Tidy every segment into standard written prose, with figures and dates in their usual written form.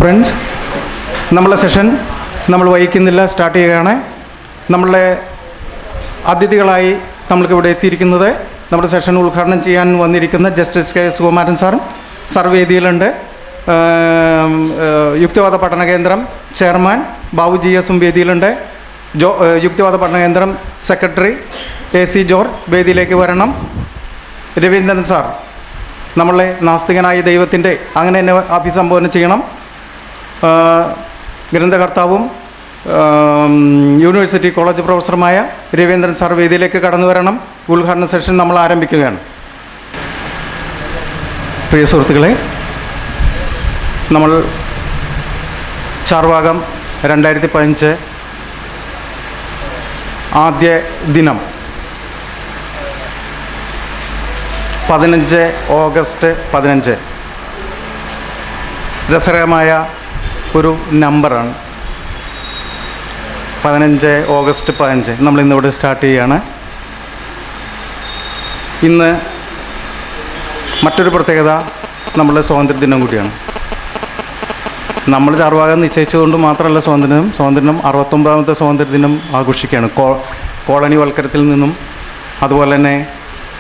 Friends, നമ്മളെ session നമ്മൾ വൈകുന്നില്ല, start ചെയ്യുകയാണ്. നമ്മളുടെ അതിഥികളായി നമ്മൾക്കിവിടെ എത്തിയിരിക്കുന്നത് നമ്മുടെ സെഷൻ ഉദ്ഘാടനം ചെയ്യാൻ വന്നിരിക്കുന്ന ജസ്റ്റിസ് കെ സുകുമാരൻ സാർ വേദിയിലുണ്ട്. യുക്തിവാദ പഠന കേന്ദ്രം ചെയർമാൻ ബാബു GS വേദിയിലുണ്ട്. യുക്തിവാദ പഠന കേന്ദ്രം സെക്രട്ടറി AC ജോർജ് വേദിയിലേക്ക് വരണം. രവീന്ദ്രൻ സാർ, നമ്മളെ നാസ്തികനായ ദൈവത്തിൻ്റെ അങ്ങനെ തന്നെ അഭിസംബോധന ചെയ്യണം. ഗ്രന്ഥകർത്താവും യൂണിവേഴ്സിറ്റി കോളേജ് പ്രൊഫസറുമായ രവീന്ദ്രൻ സാർ വേദിയിലേക്ക് കടന്നു വരണം. ഉദ്ഘാടന സെഷൻ നമ്മൾ ആരംഭിക്കുകയാണ്. പ്രിയ സുഹൃത്തുക്കളെ, നമ്മൾ ചാർവാകം 2015 ആദ്യ ദിനം 15 ഓഗസ്റ്റ് 15 രസകരമായ ഒരു നമ്പറാണ്. 15 ഓഗസ്റ്റ് 15 നമ്മളിന്നിവിടെ സ്റ്റാർട്ട് ചെയ്യുകയാണ്. ഇന്ന് മറ്റൊരു പ്രത്യേകത, നമ്മളുടെ സ്വാതന്ത്ര്യദിനം കൂടിയാണ്. നമ്മൾ ചാർവാകം നിശ്ചയിച്ചുകൊണ്ട് മാത്രമല്ല സ്വാതന്ത്ര്യം 69ാമത്തെ സ്വാതന്ത്ര്യദിനം ആഘോഷിക്കുകയാണ്. കോളനിവൽക്കരത്തിൽ നിന്നും അതുപോലെ തന്നെ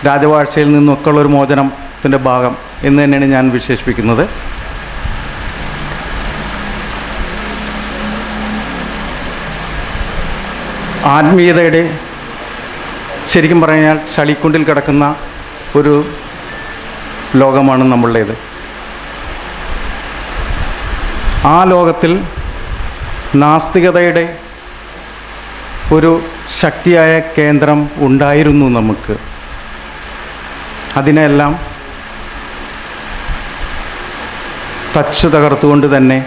രാജവാഴ്ചയിൽ നിന്നൊക്കെ ഉള്ളൊരു മോചനത്തിൻ്റെ ഭാഗം എന്ന് തന്നെയാണ് ഞാൻ വിശേഷിപ്പിക്കുന്നത്. ആത്മീയതയുടെ ശരിക്കും പറഞ്ഞാൽ ചളിക്കുണ്ടിൽ കിടക്കുന്ന ഒരു ലോകമാണ് നമ്മളുടേത്. ആ ലോകത്തിൽ നാസ്തികതയുടെ ഒരു ശക്തിയായ കേന്ദ്രം ഉണ്ടായിരുന്നു നമുക്ക്. അതിനെല്ലാം തച്ചു തകർത്തുകൊണ്ട് തന്നെ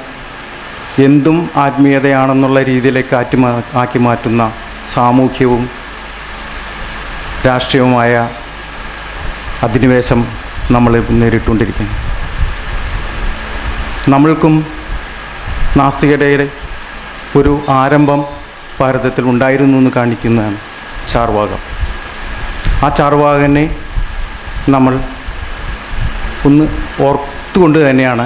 എന്തും ആത്മീയതയാണെന്നുള്ള രീതിയിലേക്ക് ആക്കി മാറ്റുന്ന സാമൂഹ്യവും രാഷ്ട്രീയവുമായ അധിനിവേശം നമ്മൾ നേരിട്ടുകൊണ്ടിരിക്കുന്നു. നമ്മൾക്കും നാസ്തികതയുടെ ഒരു ആരംഭം ഭാരതത്തിൽ ഉണ്ടായിരുന്നു എന്ന് കാണിക്കുന്നതാണ് ചാർവാകം. ആ ചാർവാകനെ നമ്മൾ ഒന്ന് ഓർത്തുകൊണ്ട് തന്നെയാണ്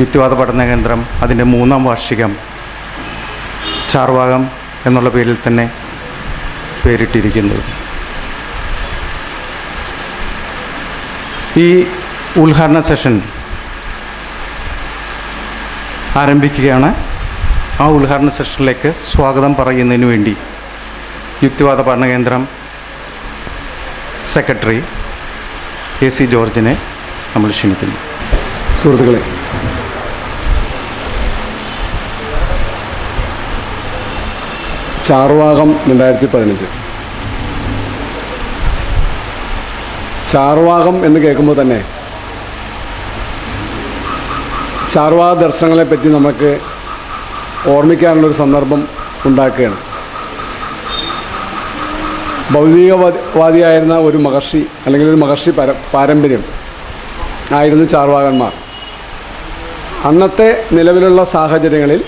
യുക്തിവാദ പഠന കേന്ദ്രം അതിൻ്റെ 3ാം വാർഷികം ചാർവാകം എന്നുള്ള പേരിൽ തന്നെ പേരിട്ടിരിക്കുന്നത്. ഈ ഉദ്ഘാടന സെഷൻ ആരംഭിക്കുകയാണ്. ആ ഉദ്ഘാടന സെഷനിലേക്ക് സ്വാഗതം പറയുന്നതിന് വേണ്ടി യുക്തിവാദ പഠന കേന്ദ്രം സെക്രട്ടറി AC ജോർജിനെ നമ്മൾ ക്ഷണിക്കുന്നു. സുഹൃത്തുക്കളെ, ചാർവാകം 2015 ചാർവാകം എന്ന് കേൾക്കുമ്പോൾ തന്നെ ചാർവാക ദർശനങ്ങളെപ്പറ്റി നമുക്ക് ഓർമ്മിക്കാനുള്ളൊരു സന്ദർഭം ഉണ്ടാക്കുകയാണ്. ഭൗതികവാദിയായിരുന്ന ഒരു മഹർഷി അല്ലെങ്കിൽ ഒരു മഹർഷി പാരമ്പര്യം ആയിരുന്നു ചാർവാകന്മാർ. അന്നത്തെ നിലവിലുള്ള സാഹചര്യങ്ങളിൽ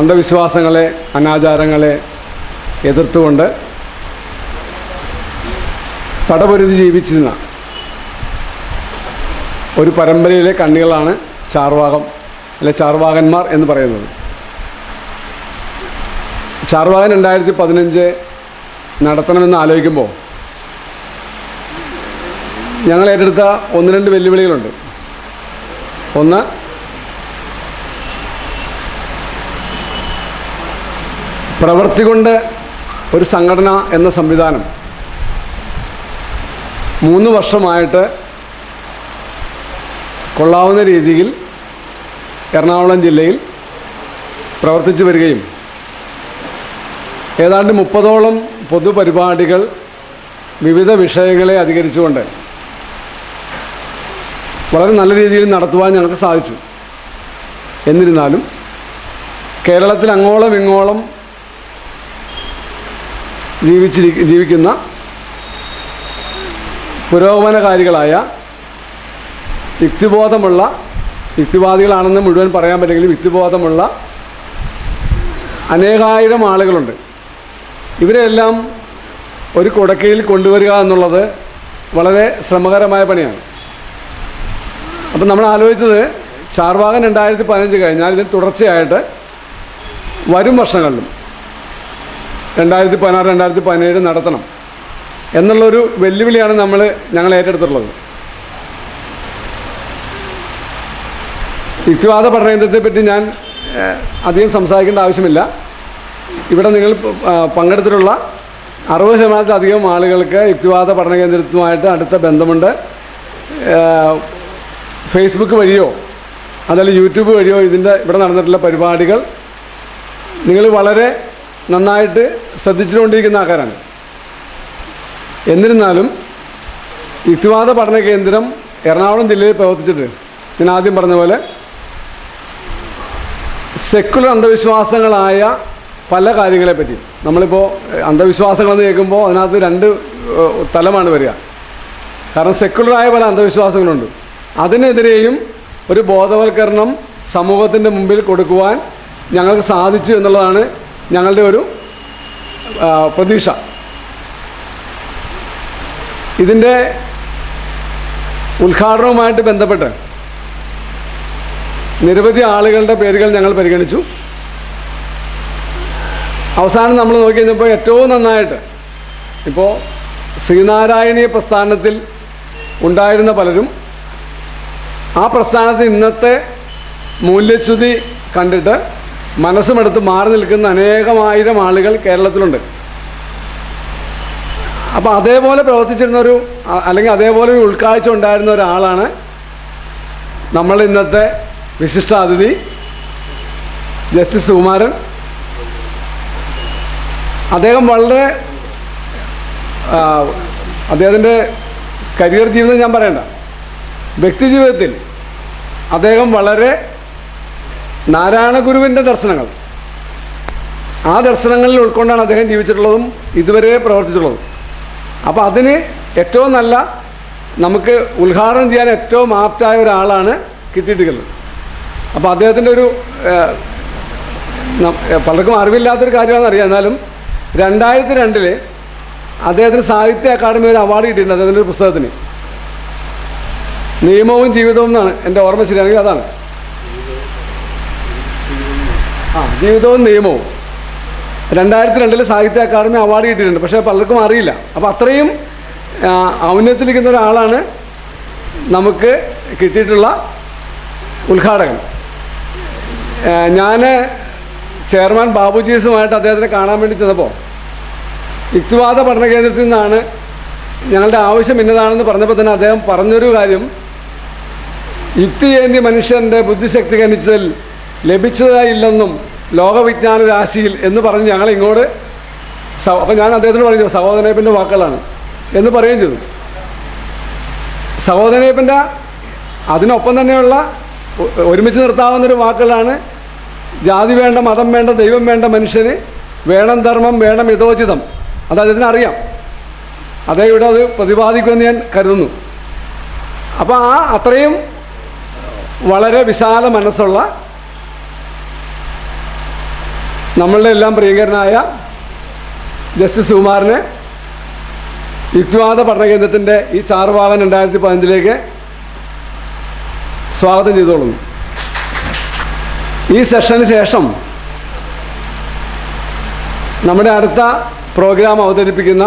അന്ധവിശ്വാസങ്ങളെ, അനാചാരങ്ങളെ എതിർത്തുകൊണ്ട് പടപൊരുതി ജീവിച്ചിരുന്ന ഒരു പരമ്പരയിലെ കണ്ണികളാണ് ചാർവാകം അല്ലെ ചാർവാകന്മാർ എന്ന് പറയുന്നത്. ചാർവാകൻ 2015 നടത്തണമെന്ന് ആലോചിക്കുമ്പോൾ ഞങ്ങൾ ഏറ്റെടുത്ത 1-2 വെല്ലുവിളികളുണ്ട്. ഒന്ന്, പ്രവൃത്തി കൊണ്ട് ഒരു സംഘടന എന്ന സംവിധാനം 3 വർഷമായിട്ട് കൊള്ളാവുന്ന രീതിയിൽ എറണാകുളം ജില്ലയിൽ പ്രവർത്തിച്ചു വരികയും ഏതാണ്ട് 30ഓളം പൊതുപരിപാടികൾ വിവിധ വിഷയങ്ങളെ അധികരിച്ചുകൊണ്ട് വളരെ നല്ല രീതിയിൽ നടത്തുവാൻ ഞങ്ങൾക്ക് സാധിച്ചു. എന്നിരുന്നാലും കേരളത്തിൽ അങ്ങോളം ഇങ്ങോളം ജീവിക്കുന്ന പുരോഗമനകാരികളായ യുക്തിവാദികളാണെന്ന് മുഴുവൻ പറയാൻ പറ്റില്ലെങ്കിലും യുക്തിബോധമുള്ള അനേകായിരം ആളുകളുണ്ട്. ഇവരെല്ലാം ഒരു കുടക്കീഴിൽ കൊണ്ടുവരിക എന്നുള്ളത് വളരെ ശ്രമകരമായ പണിയാണ്. അപ്പം നമ്മൾ ആലോചിച്ചത് ചാർവാകൻ 2015 കഴിഞ്ഞാൽ ഇതിന് തുടർച്ചയായിട്ട് വരും വർഷങ്ങളിലും 2016, 2017 നടത്തണം എന്നുള്ളൊരു വെല്ലുവിളിയാണ് ഞങ്ങൾ ഏറ്റെടുത്തിട്ടുള്ളത്. യുക്തിവാദ പഠനകേന്ദ്രത്തെപ്പറ്റി ഞാൻ അധികം സംസാരിക്കേണ്ട ആവശ്യമില്ല. ഇവിടെ നിങ്ങൾ പങ്കെടുത്തിട്ടുള്ള 60% ആളുകൾക്ക് യുക്തിവാദ പഠനകേന്ദ്രത്തുമായിട്ട് അടുത്ത ബന്ധമുണ്ട്. ഫേസ്ബുക്ക് വഴിയോ അതല്ല യൂട്യൂബ് വഴിയോ ഇവിടെ നടന്നിട്ടുള്ള പരിപാടികൾ നിങ്ങൾ വളരെ നന്നായിട്ട് ശ്രദ്ധിച്ചുകൊണ്ടിരിക്കുന്ന ആൾക്കാരാണ്. എന്നിരുന്നാലും യുക്തിവാദ പഠന കേന്ദ്രം എറണാകുളം ജില്ലയിൽ പ്രവർത്തിച്ചിട്ട് ഞാൻ ആദ്യം പറഞ്ഞ പോലെ സെക്കുലർ അന്ധവിശ്വാസങ്ങളായ പല കാര്യങ്ങളെപ്പറ്റി നമ്മളിപ്പോൾ അന്ധവിശ്വാസങ്ങളെന്ന് കേൾക്കുമ്പോൾ അതിനകത്ത് 2 തലമാണ് വരിക. കാരണം സെക്കുലറായ പല അന്ധവിശ്വാസങ്ങളുണ്ട്. അതിനെതിരെയും ഒരു ബോധവൽക്കരണം സമൂഹത്തിൻ്റെ മുമ്പിൽ കൊടുക്കുവാൻ ഞങ്ങൾക്ക് സാധിച്ചു എന്നുള്ളതാണ് ഞങ്ങളുടെ ഒരു പ്രതീക്ഷ. ഇതിൻ്റെ ഉദ്ഘാടനവുമായിട്ട് ബന്ധപ്പെട്ട് നിരവധി ആളുകളുടെ പേരുകൾ ഞങ്ങൾ പരിഗണിച്ചു. അവസാനം നമ്മൾ നോക്കി കഴിഞ്ഞപ്പോൾ ഏറ്റവും നന്നായിട്ട് ഇപ്പോൾ ശ്രീനാരായണീയ പ്രസ്ഥാനത്തിൽ ഉണ്ടായിരുന്ന പലരും ആ പ്രസ്ഥാനത്തിൽ ഇന്നത്തെ മൂല്യച്യുതി കണ്ടിട്ട് മനസ്സുമെടുത്ത് മാറി നിൽക്കുന്ന അനേകമായിരം ആളുകൾ കേരളത്തിലുണ്ട്. അപ്പോൾ അതേപോലെ പ്രവർത്തിച്ചിരുന്നൊരു അല്ലെങ്കിൽ അതേപോലെ ഒരു ഉൾക്കാഴ്ച ഉണ്ടായിരുന്ന ഒരാളാണ് നമ്മൾ ഇന്നത്തെ വിശിഷ്ടാതിഥി ജസ്റ്റിസ് സുകുമാരൻ. അദ്ദേഹം വളരെ അദ്ദേഹത്തിൻ്റെ കരിയർ ജീവിതം ഞാൻ പറയണ്ട, വ്യക്തിജീവിതത്തിൽ അദ്ദേഹം വളരെ നാരായണ ഗുരുവിൻ്റെ ദർശനങ്ങൾ ആ ദർശനങ്ങളിൽ ഉൾക്കൊണ്ടാണ് അദ്ദേഹം ജീവിച്ചിട്ടുള്ളതും ഇതുവരെ പ്രവർത്തിച്ചിട്ടുള്ളതും. അപ്പോൾ അതിന് ഏറ്റവും നല്ല നമുക്ക് ഉദ്ഘാടനം ചെയ്യാൻ ഏറ്റവും ആപ്റ്റായ ഒരാളാണ് കിട്ടിയിട്ടുള്ളത്. അപ്പോൾ അദ്ദേഹത്തിൻ്റെ ഒരു പലർക്കും അറിവില്ലാത്തൊരു കാര്യമാണെന്നറിയാം. എന്നാലും 2002 അദ്ദേഹത്തിന് സാഹിത്യ അക്കാദമി ഒരു അവാർഡ് കിട്ടിയിട്ടുണ്ട്. അദ്ദേഹത്തിൻ്റെ ഒരു പുസ്തകത്തിന് നിയമവും ജീവിതവും എന്നാണ് എൻ്റെ ഓർമ്മ ശരിയാണെങ്കിൽ അതാണ്. ജീവിതവും നിയമവും 2002 സാഹിത്യ അക്കാദമി അവാർഡ് കിട്ടിയിട്ടുണ്ട്. പക്ഷേ പലർക്കും അറിയില്ല. അപ്പോൾ അത്രയും ഔന്നത്യത്തിലിരിക്കുന്ന ഒരാളാണ് നമുക്ക് കിട്ടിയിട്ടുള്ള ഉദ്ഘാടകൻ. ഞാൻ ചെയർമാൻ ബാബുജീസുമായിട്ട് അദ്ദേഹത്തിനെ കാണാൻ വേണ്ടി ചെന്നപ്പോൾ യുക്തിവാദ പഠന കേന്ദ്രത്തിൽ നിന്നാണ് ഞങ്ങളുടെ ആവശ്യം ഇന്നതാണെന്ന് പറഞ്ഞപ്പോൾ തന്നെ അദ്ദേഹം പറഞ്ഞൊരു കാര്യം, യുക്തിയേന്ത്യ മനുഷ്യൻ്റെ ബുദ്ധിശക്തി ഗണിച്ചതിൽ ലഭിച്ചതായില്ലെന്നും ലോകവിജ്ഞാന രാശിയിൽ എന്ന് പറഞ്ഞ് ഞങ്ങളിങ്ങോട്ട് അപ്പോൾ ഞാൻ അദ്ദേഹത്തിന് പറഞ്ഞു സഹോദരനേപ്പൻ്റെ വാക്കുകളാണ് എന്ന് പറയുകയും ചെയ്തു. സഹോദരനേപ്പൻ്റെ അതിനൊപ്പം തന്നെയുള്ള ഒരുമിച്ച് നിർത്താവുന്നൊരു വാക്കുകളാണ്, ജാതി വേണ്ട, മതം വേണ്ട, ദൈവം വേണ്ട, മനുഷ്യന് വേണം ധർമ്മം, വേണം യഥോചിതം. അത് അദ്ദേഹത്തിന് അറിയാം. അദ്ദേഹം ഇവിടെ അത് പ്രതിപാദിക്കുമെന്ന് ഞാൻ കരുതുന്നു. അപ്പോൾ അത്രയും വളരെ വിശാല മനസ്സുള്ള നമ്മളുടെ എല്ലാം പ്രിയങ്കരനായ ജസ്റ്റിസ് സുകുമാരനെ യുക്തിവാദ പഠന കേന്ദ്രത്തിൻ്റെ ഈ ചാർവാകൻ 2015 സ്വാഗതം ചെയ്തോളുന്നു. ഈ സെഷന് ശേഷം നമ്മുടെ അടുത്ത പ്രോഗ്രാം അവതരിപ്പിക്കുന്ന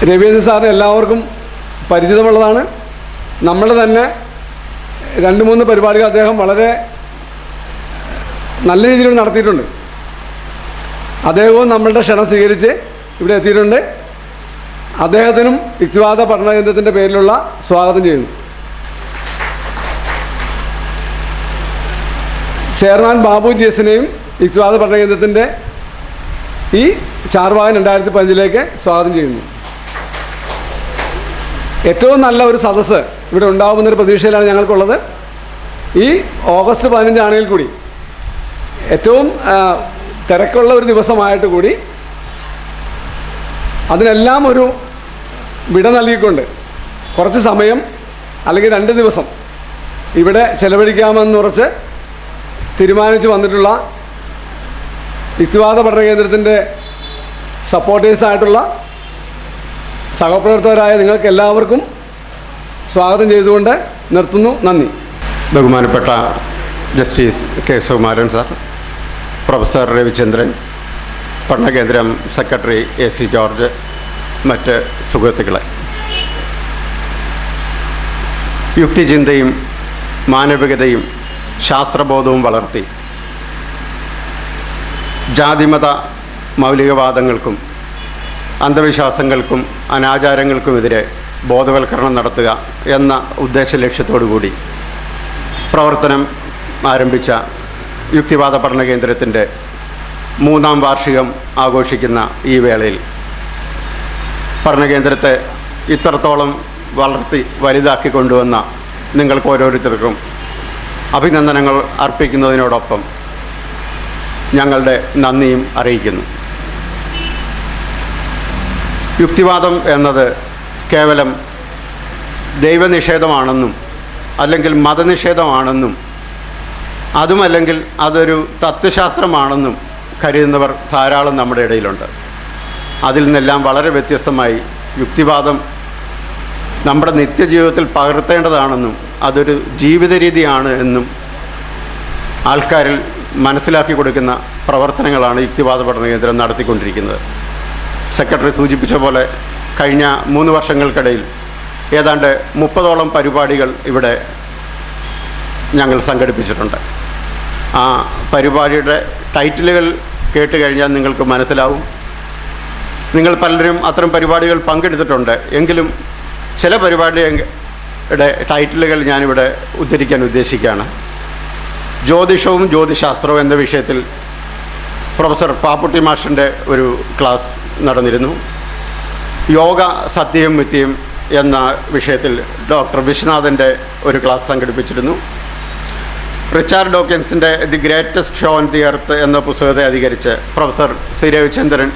രവീന്ദ്രൻ സാറിന് എല്ലാവർക്കും പരിചിതമുള്ളതാണ്. നമ്മൾ തന്നെ 2-3 പരിപാടികൾ അദ്ദേഹം വളരെ നല്ല രീതിയിൽ നടത്തിയിട്ടുണ്ട്. അദ്ദേഹവും നമ്മളുടെ ക്ഷണം സ്വീകരിച്ച് ഇവിടെ എത്തിയിട്ടുണ്ട്. അദ്ദേഹത്തിനും യുക്തിവാദ പഠന കേന്ദ്രത്തിൻ്റെ പേരിലുള്ള സ്വാഗതം ചെയ്യുന്നു. ചെയർമാൻ ബാബു ജിഎസിനെയും യുക്തിവാദ പഠന കേന്ദ്രത്തിൻ്റെ ഈ ചാർവാകൻ 2015 സ്വാഗതം ചെയ്യുന്നു. ഏറ്റവും നല്ല ഒരു സദസ്സ് ഇവിടെ ഉണ്ടാകുമെന്നൊരു പ്രതീക്ഷയിലാണ് ഞങ്ങൾക്കുള്ളത്. ഈ ഓഗസ്റ്റ് 15 ആണെങ്കിൽ കൂടി ഏറ്റവും തിരക്കുള്ള ഒരു ദിവസമായിട്ട് കൂടി അതിനെല്ലാം ഒരു വിട നൽകിക്കൊണ്ട് കുറച്ച് സമയം അല്ലെങ്കിൽ 2 ദിവസം ഇവിടെ ചെലവഴിക്കാമെന്നുറച്ച് തീരുമാനിച്ച് വന്നിട്ടുള്ള യുക്തിവാദ പഠന കേന്ദ്രത്തിൻ്റെ സപ്പോർട്ടേഴ്സായിട്ടുള്ള സഹപ്രവർത്തകരായ നിങ്ങൾക്ക് എല്ലാവർക്കും സ്വാഗതം ചെയ്തുകൊണ്ട് നിർത്തുന്നു. നന്ദി. ബഹുമാനപ്പെട്ട justice K Sukumaran sir, professor Ravichandran, പഠനകേന്ദ്രം സെക്രട്ടറി AC ജോർജ്, മറ്റ് സുഹൃത്തുക്കളെ, യുക്തിചിന്തയും മാനവികതയും ശാസ്ത്രബോധവും വളർത്തി ജാതിമത മൗലികവാദങ്ങൾക്കും അന്ധവിശ്വാസങ്ങൾക്കും അനാചാരങ്ങൾക്കുമെതിരെ ബോധവൽക്കരണം നടത്തുക എന്ന ഉദ്ദേശ ലക്ഷ്യത്തോടു കൂടി പ്രവർത്തനം ആരംഭിച്ച യുക്തിവാദ പഠന കേന്ദ്രത്തിൻ്റെ 3ാം വാർഷികം ആഘോഷിക്കുന്ന ഈ വേളയിൽ പഠനകേന്ദ്രത്തെ ഇത്രത്തോളം വളർത്തി വലുതാക്കി കൊണ്ടുവന്ന നിങ്ങൾക്ക് ഓരോരുത്തർക്കും അഭിനന്ദനങ്ങൾ അർപ്പിക്കുന്നതിനോടൊപ്പം ഞങ്ങളുടെ നന്ദിയും അറിയിക്കുന്നു. യുക്തിവാദം എന്നത് കേവലം ദൈവനിഷേധമാണെന്നും അല്ലെങ്കിൽ മതനിഷേധമാണെന്നും അതുമല്ലെങ്കിൽ അതൊരു തത്വശാസ്ത്രമാണെന്നും കരുതുന്നവർ ധാരാളം നമ്മുടെ ഇടയിലുണ്ട്. അതിൽ നിന്നെല്ലാം വളരെ വ്യത്യസ്തമായി യുക്തിവാദം നമ്മുടെ നിത്യജീവിതത്തിൽ പകർത്തേണ്ടതാണെന്നും അതൊരു ജീവിത രീതിയാണ് എന്നും ആൾക്കാരിൽ മനസ്സിലാക്കി കൊടുക്കുന്ന പ്രവർത്തനങ്ങളാണ് യുക്തിവാദ പഠന കേന്ദ്രം നടത്തിക്കൊണ്ടിരിക്കുന്നത്. സെക്രട്ടറി സൂചിപ്പിച്ച പോലെ കഴിഞ്ഞ 3 വർഷങ്ങൾക്കിടയിൽ ഏതാണ്ട് 30ഓളം പരിപാടികൾ ഇവിടെ ഞങ്ങൾ സംഘടിപ്പിച്ചിട്ടുണ്ട്. ആ പരിപാടിയുടെ ടൈറ്റിലുകൾ കേട്ട് കഴിഞ്ഞാൽ നിങ്ങൾക്ക് മനസ്സിലാവും. നിങ്ങൾ പലരും അത്തരം പരിപാടികൾ പങ്കെടുത്തിട്ടുണ്ട്. എങ്കിലും ചില പരിപാടിയുടെ ടൈറ്റിലുകൾ ഞാനിവിടെ ഉദ്ധരിക്കാൻ ഉദ്ദേശിക്കുകയാണ്. ജ്യോതിഷവും ജ്യോതിശാസ്ത്രവും എന്ന വിഷയത്തിൽ പ്രൊഫസർ പാപ്പുട്ടി മാഷിൻ്റെ ഒരു ക്ലാസ് നടന്നിരുന്നു. യോഗ സത്യവും മിഥ്യയും എന്ന വിഷയത്തിൽ ഡോക്ടർ വിശ്വനാഥൻ്റെ ഒരു ക്ലാസ് സംഘടിപ്പിച്ചിരുന്നു. റിച്ചാർഡ് ഡോക്കിൻസിൻ്റെ the greatest show on the earth എന്ന പുസ്തകത്തെ അധികരിച്ച് പ്രൊഫസർ സി രവിചന്ദ്രൻ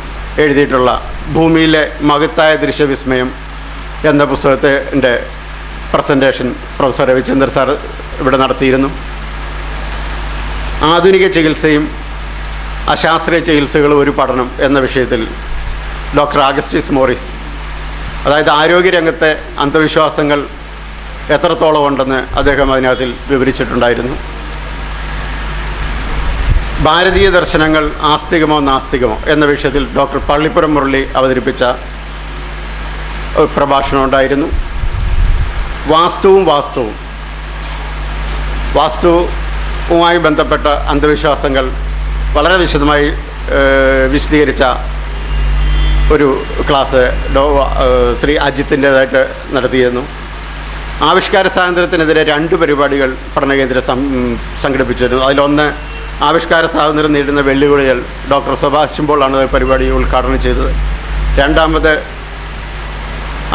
എഴുതിയിട്ടുള്ള ഭൂമിയിലെ മഹത്തായ ദൃശ്യവിസ്മയം എന്ന പുസ്തകത്തിൻ്റെ പ്രസൻറ്റേഷൻ പ്രൊഫസർ രവിചന്ദ്രൻ സാർ ഇവിടെ നടത്തിയിരുന്നു. ആധുനിക ചികിത്സയും അശാസ്ത്രീയ ചികിത്സകളും ഒരു പഠനം എന്ന വിഷയത്തിൽ ഡോക്ടർ ആഗസ്റ്റിസ് മോറിസ്, അതായത് ആരോഗ്യരംഗത്തെ അന്ധവിശ്വാസങ്ങൾ എത്രത്തോളം ഉണ്ടെന്ന് അദ്ദേഹം അതിനകത്തിൽ വിവരിച്ചിട്ടുണ്ടായിരുന്നു. ഭാരതീയ ദർശനങ്ങൾ ആസ്തികമോ നാസ്തികമോ എന്ന വിഷയത്തിൽ ഡോക്ടർ പള്ളിപ്പുറം മുരളി അവതരിപ്പിച്ച പ്രഭാഷണം ഉണ്ടായിരുന്നു. വാസ്തുവുമായി ബന്ധപ്പെട്ട അന്ധവിശ്വാസങ്ങൾ വളരെ വിശദമായി വിശദീകരിച്ച ഒരു ക്ലാസ് ശ്രീ അജിത്തിൻ്റേതായിട്ട് നടത്തിയിരുന്നു. ആവിഷ്കാര സ്വാതന്ത്ര്യത്തിനെതിരെ 2 പരിപാടികൾ പഠനകേന്ദ്രം സംഘടിപ്പിച്ചിരുന്നു. അതിലൊന്ന് ആവിഷ്കാര സ്വാതന്ത്ര്യം നേരിടുന്ന വെല്ലുവിളികൾ, ഡോക്ടർ സെബാസ്റ്റ്യൻ പോളാണ് പരിപാടി ഉദ്ഘാടനം ചെയ്തത്. രണ്ടാമത്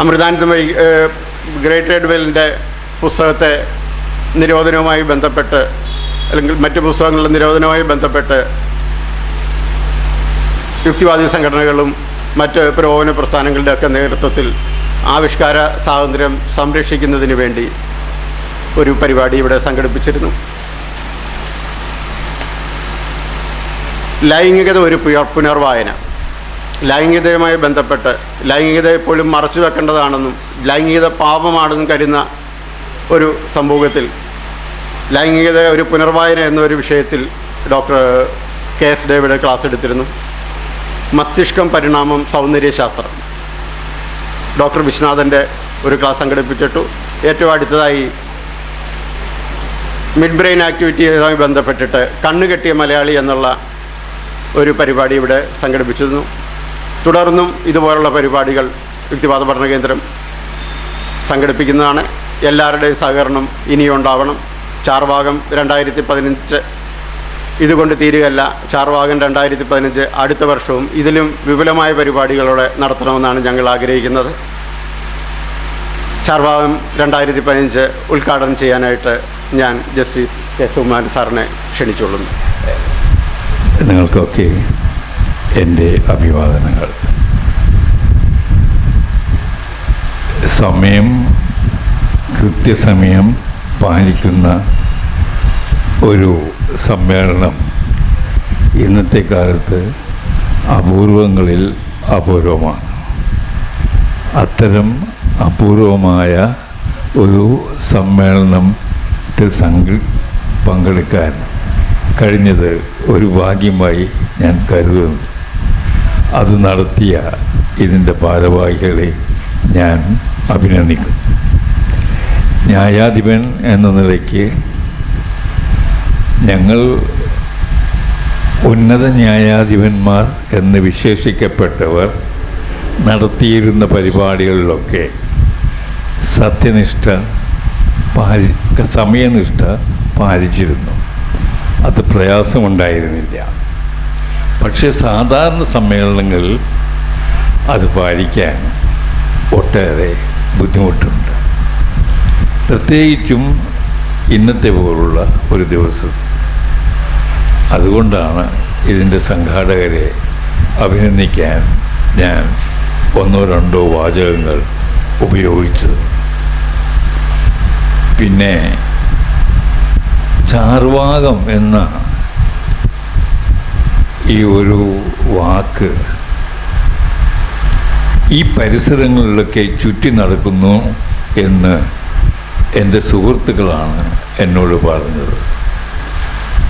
അമൃതാനന്ദമയി ഗ്രേറ്റ് എഡ്വെലിൻ്റെ പുസ്തകത്തെ നിരോധനവുമായി ബന്ധപ്പെട്ട് അല്ലെങ്കിൽ മറ്റ് പുസ്തകങ്ങളുടെ നിരോധനവുമായി ബന്ധപ്പെട്ട് യുക്തിവാദി സംഘടനകളും മറ്റ് പുരോഗമന പ്രസ്ഥാനങ്ങളുടെയൊക്കെ നേതൃത്വത്തിൽ ആവിഷ്കാര സ്വാതന്ത്ര്യം സംരക്ഷിക്കുന്നതിന് വേണ്ടി ഒരു പരിപാടി ഇവിടെ സംഘടിപ്പിച്ചിരുന്നു. ലൈംഗികത ഒരു പുനർവായന, ലൈംഗികതയുമായി ബന്ധപ്പെട്ട് ലൈംഗികതയെ പോലും മറച്ചു വെക്കേണ്ടതാണെന്നും ലൈംഗികത പാപമാണെന്നും കരുതുന്ന ഒരു സമൂഹത്തിൽ ലൈംഗികത ഒരു പുനർവായന എന്നൊരു വിഷയത്തിൽ ഡോക്ടർ KS ഡേവിഡ് ക്ലാസ് എടുത്തിരുന്നു. മസ്തിഷ്കം, പരിണാമം, സൗന്ദര്യശാസ്ത്രം, ഡോക്ടർ വിശ്വനാഥൻ്റെ ഒരു ക്ലാസ് സംഘടിപ്പിച്ചിട്ടു. ഏറ്റവും അടുത്തതായി മിഡ് ബ്രെയിൻ ആക്ടിവിറ്റിയുമായി ബന്ധപ്പെട്ടിട്ട് കണ്ണുകെട്ടിയ മലയാളി എന്നുള്ള ഒരു പരിപാടി ഇവിടെ സംഘടിപ്പിച്ചിരുന്നു. തുടർന്നും ഇതുപോലുള്ള പരിപാടികൾ യുക്തിവാദ പഠന കേന്ദ്രം സംഘടിപ്പിക്കുന്നതാണ്. എല്ലാവരുടെയും സഹകരണം ഇനിയുണ്ടാവണം. ചാർവാകം 2015 ഇതുകൊണ്ട് തീരുകയല്ല. ചാർവാകം 2015 അടുത്ത വർഷവും ഇതിലും വിപുലമായ പരിപാടികളോടെ നടത്തണമെന്നാണ് ഞങ്ങൾ ആഗ്രഹിക്കുന്നത്. ചാർവാകം 2015 ഉദ്ഘാടനം ചെയ്യാനായിട്ട് ഞാൻ ജസ്റ്റിസ് കെ സുകുമാരൻ സാറിനെ ക്ഷണിച്ചുകൊള്ളുന്നു. നിങ്ങൾക്കൊക്കെ എൻ്റെ അഭിവാദനങ്ങൾ. കൃത്യസമയം പാലിക്കുന്ന ഒരു സമ്മേളനം ഇന്നത്തെ കാലത്ത് അപൂർവങ്ങളിൽ അപൂർവമാണ്. അത്തരം അപൂർവമായ ഒരു സമ്മേളനത്തിൽ പങ്കെടുക്കാൻ കഴിഞ്ഞത് ഒരു ഭാഗ്യമായി ഞാൻ കരുതുന്നു. അത് നടത്തിയ ഇതിൻ്റെ ഭാരവാഹികളെ ഞാൻ അഭിനന്ദിക്കുന്നു. ന്യായാധിപൻ എന്ന നിലയ്ക്ക് ഞങ്ങൾ ഉന്നത ന്യായാധിപന്മാർ എന്ന് വിശേഷിക്കപ്പെട്ടവർ നടത്തിയിരുന്ന പരിപാടികളിലൊക്കെ സത്യനിഷ്ഠ സമയനിഷ്ഠ പാലിച്ചിരുന്നു. അത് പ്രയാസമുണ്ടായിരുന്നില്ല. പക്ഷേ സാധാരണ സമ്മേളനങ്ങളിൽ അത് പാലിക്കാൻ ഒട്ടേറെ ബുദ്ധിമുട്ടുണ്ട്. പ്രത്യേകിച്ചും ഇന്നത്തെ പോലുള്ള ഒരു ദിവസത്തിൽ. അതുകൊണ്ടാണ് ഇതിൻ്റെ സംഘാടകരെ അഭിനന്ദിക്കാൻ ഞാൻ 1-2 വാചകങ്ങൾ ഉപയോഗിച്ചത്. പിന്നെ ചാർവാകം എന്ന ഈ ഒരു വാക്ക് ഈ പരിസരങ്ങളിലൊക്കെ ചുറ്റി നടക്കുന്നു എന്ന് എൻ്റെ സുഹൃത്തുക്കളാണ് എന്നോട് പറഞ്ഞത്.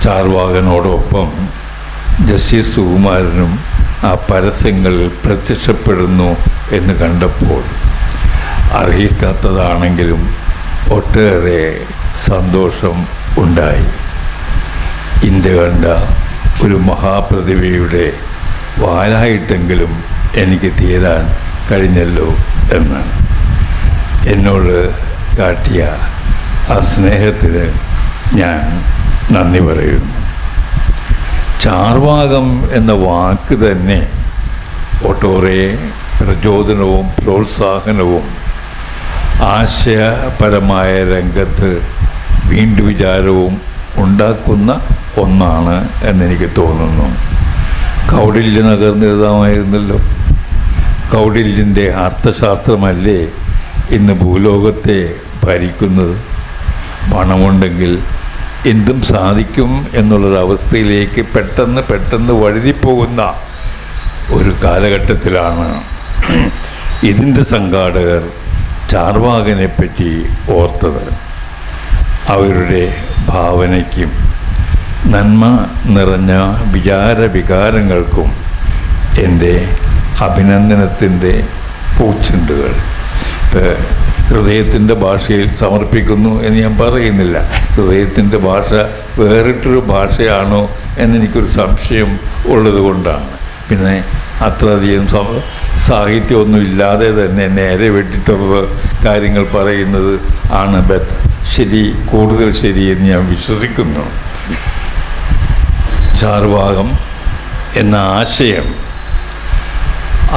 ചാർവാകനോടൊപ്പം ജസ്റ്റിസ് സുകുമാരനും ആ പരസ്യങ്ങളിൽ പ്രത്യക്ഷപ്പെടുന്നു എന്ന് കണ്ടപ്പോൾ അർഹിക്കാത്തതാണെങ്കിലും ഒട്ടേറെ സന്തോഷം ഉണ്ടായി. ഇന്ത്യ കണ്ട ഒരു മഹാപ്രതിഭയുടെ വാലായിട്ടെങ്കിലും എനിക്ക് തീരാൻ കഴിഞ്ഞല്ലോ എന്ന് എന്നോട് കാട്ടിയ ആ സ്നേഹത്തിന് ഞാൻ നന്ദി പറയുന്നു. ചാർവാകം എന്ന വാക്ക് തന്നെ ഒട്ടേറെ പ്രചോദനവും പ്രോത്സാഹനവും ആശയപരമായ രംഗത്ത് വീണ്ടും വിചാരവും ഉണ്ടാക്കുന്ന ഒന്നാണ് എന്നെനിക്ക് തോന്നുന്നു. കൗടില്യ നഗർന്നെഴുതാമായിരുന്നല്ലോ. കൗടില്യൻ്റെ അർത്ഥശാസ്ത്രമല്ലേ ഇന്ന് ഭൂലോകത്തെ ഭരിക്കുന്നത്. പണമുണ്ടെങ്കിൽ എന്തും സാധിക്കും എന്നുള്ളൊരവസ്ഥയിലേക്ക് പെട്ടെന്ന് വഴുതിപ്പോകുന്ന ഒരു കാലഘട്ടത്തിലാണ് ഇതിൻ്റെ സംഘാടകർ ചാർവാകനെ പറ്റി ഓർത്തത്. അവരുടെ ഭാവനയ്ക്കും നന്മ നിറഞ്ഞ വികാരങ്ങൾക്കും എൻ്റെ അഭിനന്ദനത്തിൻ്റെ പൂച്ചെണ്ടുകൾ. ഹൃദയത്തിൻ്റെ ഭാഷയിൽ സമർപ്പിക്കുന്നു എന്ന് ഞാൻ പറയുന്നില്ല. ഹൃദയത്തിൻ്റെ ഭാഷ വേറിട്ടൊരു ഭാഷയാണോ എന്നെനിക്കൊരു സംശയം ഉള്ളത് കൊണ്ടാണ്. പിന്നെ അത്രയധികം സാഹിത്യമൊന്നും ഇല്ലാതെ തന്നെ നേരെ വെട്ടിത്തുറന്ന് കാര്യങ്ങൾ പറയുന്നത് ആണ് കൂടുതൽ ശരിയെന്ന് ഞാൻ വിശ്വസിക്കുന്നു. ചാർവാകം എന്ന ആശയം,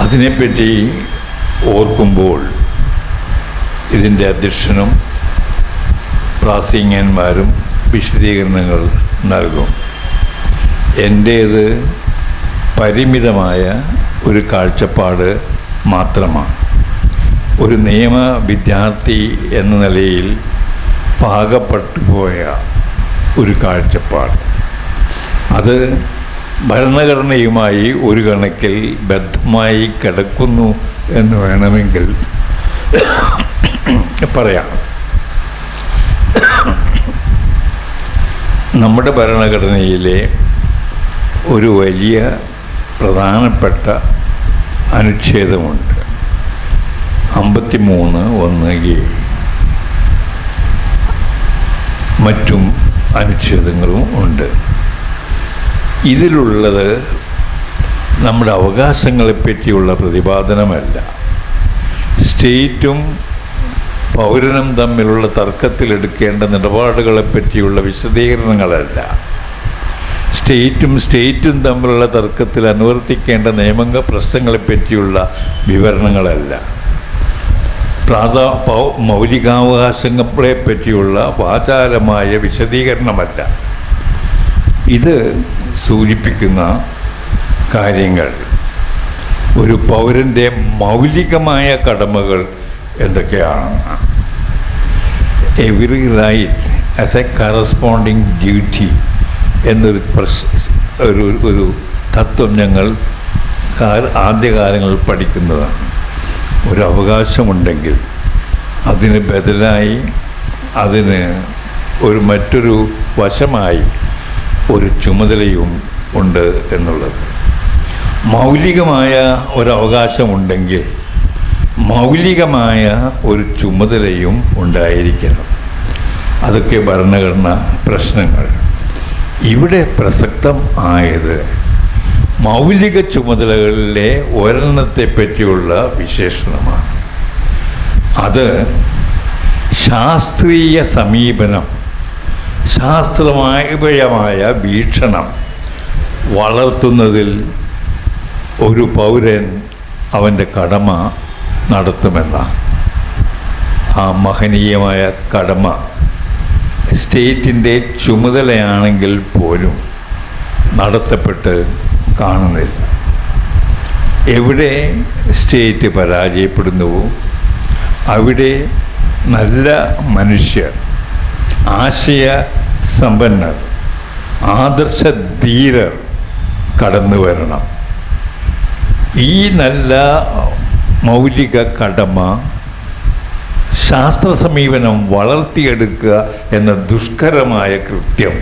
അതിനെപ്പറ്റി ഓർക്കുമ്പോൾ ഇതിൻ്റെ അധ്യക്ഷനും പ്രാസംഗികന്മാരും വിശദീകരണങ്ങൾ നൽകും. എൻ്റേത് പരിമിതമായ ഒരു കാഴ്ചപ്പാട് മാത്രമാണ്. ഒരു നിയമ വിദ്യാർത്ഥി എന്ന നിലയിൽ പാകപ്പെട്ടു പോയ ഒരു കാഴ്ചപ്പാട്. അത് ഭരണഘടനയുമായി ഒരു കണക്കിൽ ബദ്ധമായി കിടക്കുന്നു എന്ന് വേണമെങ്കിൽ പറയാം. നമ്മുടെ ഭരണഘടനയിലെ ഒരു വലിയ പ്രധാനപ്പെട്ട അനുച്ഛേദമുണ്ട്. 53(1)(a). മറ്റും അനുച്ഛേദങ്ങളും ഉണ്ട്. ഇതിലുള്ളത് നമ്മുടെ അവകാശങ്ങളെപ്പറ്റിയുള്ള പ്രതിപാദനമല്ല. സ്റ്റേറ്റും പൗരനും തമ്മിലുള്ള തർക്കത്തിലെടുക്കേണ്ട നിലപാടുകളെപ്പറ്റിയുള്ള വിശദീകരണങ്ങളല്ല. സ്റ്റേറ്റും തമ്മിലുള്ള തർക്കത്തിൽ അനുവർത്തിക്കേണ്ട നിയമ പ്രശ്നങ്ങളെപ്പറ്റിയുള്ള വിവരണങ്ങളല്ല. മൗലികാവകാശങ്ങളെ പറ്റിയുള്ള വാചാലമായ വിശദീകരണമല്ല. ഇത് സൂചിപ്പിക്കുന്ന കാര്യങ്ങൾ ഒരു പൗരൻ്റെ മൗലികമായ കടമകൾ എന്തൊക്കെയാണ്. Every right as a corresponding duty എന്നൊരു ഒരു തത്വം ഞങ്ങൾ ആദ്യകാലങ്ങളിൽ പഠിക്കുന്നതാണ്. ഒരു അവകാശമുണ്ടെങ്കിൽ അതിന് ബദലായി അതിന് മറ്റൊരു വശമായി ഒരു ചുമതലയും ഉണ്ട് എന്നുള്ളത്. മൗലികമായ ഒരവകാശമുണ്ടെങ്കിൽ മൗലികമായ ഒരു ചുമതലയും ഉണ്ടായിരിക്കണം. അതൊക്കെ ഭരണഘടനാ പ്രശ്നങ്ങൾ. ഇവിടെ പ്രസക്തം ആയത് മൗലിക ചുമതലകളിലെ ഒരെണ്ണത്തെ പറ്റിയുള്ള വിശേഷണമാണ്. അത് ശാസ്ത്രീയ സമീപനം, ശാസ്ത്രമായ വീക്ഷണം വളർത്തുന്നതിൽ ഒരു പൗരൻ അവൻ്റെ കടമ നടത്തുമെന്നാണ്. ആ മഹനീയമായ കടമ സ്റ്റേറ്റിൻ്റെ ചുമതലയാണെങ്കിൽ പോലും നടത്തപ്പെട്ട് കാണുന്നില്ല. എവിടെ സ്റ്റേറ്റ് പരാജയപ്പെടുന്നുവോ അവിടെ നല്ല മനുഷ്യർ, ആശയ സമ്പന്നർ, ആദർശ ധീരർ കടന്നു വരണം. ഈ നല്ല മൗലിക കടമ ശാസ്ത്ര സമീപനം വളർത്തിയെടുക്കുക എന്ന ദുഷ്കരമായ കൃത്യം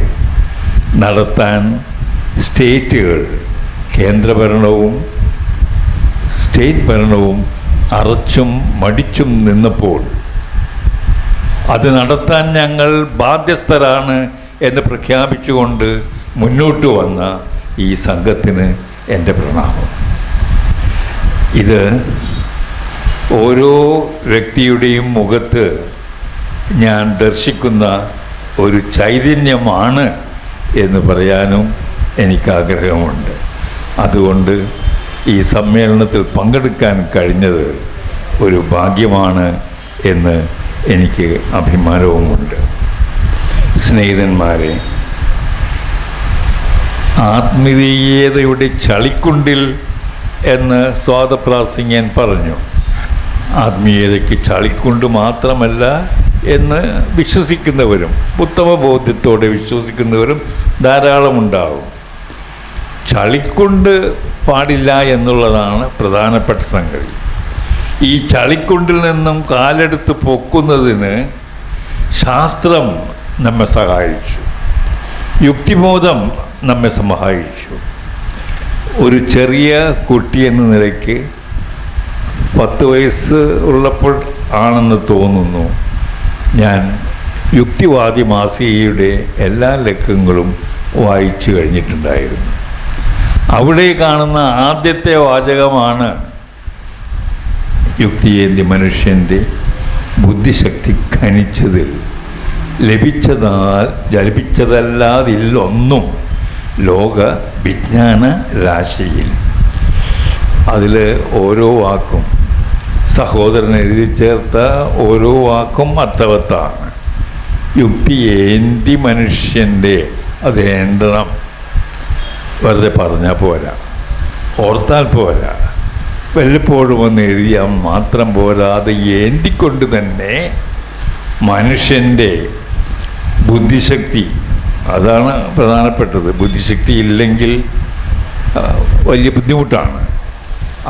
നടത്താൻ സ്റ്റേറ്റുകൾ, കേന്ദ്രഭരണവും സ്റ്റേറ്റ് ഭരണവും അറച്ചും മടിച്ചും നിന്നപ്പോൾ അത് നടത്താൻ ഞങ്ങൾ ബാധ്യസ്ഥരാണ് എന്ന് പ്രഖ്യാപിച്ചുകൊണ്ട് മുന്നോട്ട് വന്ന ഈ സംഘത്തിന് എൻ്റെ പ്രണാമം. ഇത് ഓരോ വ്യക്തിയുടെയും മുഖത്ത് ഞാൻ ദർശിക്കുന്ന ഒരു ചൈതന്യമാണ് എന്ന് പറയാനും എനിക്കാഗ്രഹമുണ്ട്. അതുകൊണ്ട് ഈ സമ്മേളനത്തിൽ പങ്കെടുക്കാൻ കഴിഞ്ഞത് ഒരു ഭാഗ്യമാണ് എന്ന് എനിക്ക് അഭിമാനവുമുണ്ട്. സ്നേഹിതന്മാരെ, ആത്മീയതയുടെ ചളിക്കുണ്ടിൽ എന്ന് സ്വാതപ്രാസിംഗൻ പറഞ്ഞു. ആത്മീയതയ്ക്ക് ചളിക്കുണ്ട് മാത്രമല്ല എന്ന് വിശ്വസിക്കുന്നവരും ഉത്തമബോധ്യത്തോടെ വിശ്വസിക്കുന്നവരും ധാരാളമുണ്ടാവും. ചളിക്കുണ്ട് പാടില്ല എന്നുള്ളതാണ് പ്രധാനപ്പെട്ട സംഗതി. ഈ ചളിക്കുണ്ടിൽ നിന്നും കാലെടുത്ത് പൊക്കുന്നതിന് ശാസ്ത്രം നമ്മെ സഹായിച്ചു, യുക്തിബോധം നമ്മെ സഹായിച്ചു. ഒരു ചെറിയ കുട്ടി എന്ന നിലയ്ക്ക് 10 വയസ്സ് ഉള്ളപ്പോൾ ആണെന്ന് തോന്നുന്നു ഞാൻ യുക്തിവാദി മാസികയുടെ എല്ലാ ലക്കങ്ങളും വായിച്ചു കഴിഞ്ഞിട്ടുണ്ടായിരുന്നു. അവിടെ കാണുന്ന ആദ്യത്തെ വാചകമാണ് യുക്തിയേന്തി മനുഷ്യൻ്റെ ബുദ്ധിശക്തി ഖനിച്ചതിൽ ലഭിച്ചതല്ലാതില്ലൊന്നും ലോക വിജ്ഞാന രാശിയിൽ. അതിൽ ഓരോ വാക്കും, സഹോദരൻ എഴുതി ചേർത്ത ഓരോ വാക്കും അർത്ഥവത്താണ്. യുക്തിയേന്തി മനുഷ്യൻ്റെ അത് ഏന്തണം. വെറുതെ പറഞ്ഞാൽ പോരാ, ഓർത്താൽ പോരാ, വല്ലപ്പോഴും ഒന്ന് എഴുതിയാൽ മാത്രം പോരാ. അത് ഏന്തിക്കൊണ്ട് തന്നെ മനുഷ്യൻ്റെ ബുദ്ധിശക്തി, അതാണ് പ്രധാനപ്പെട്ടത്. ബുദ്ധിശക്തി ഇല്ലെങ്കിൽ വലിയ ബുദ്ധിമുട്ടാണ്.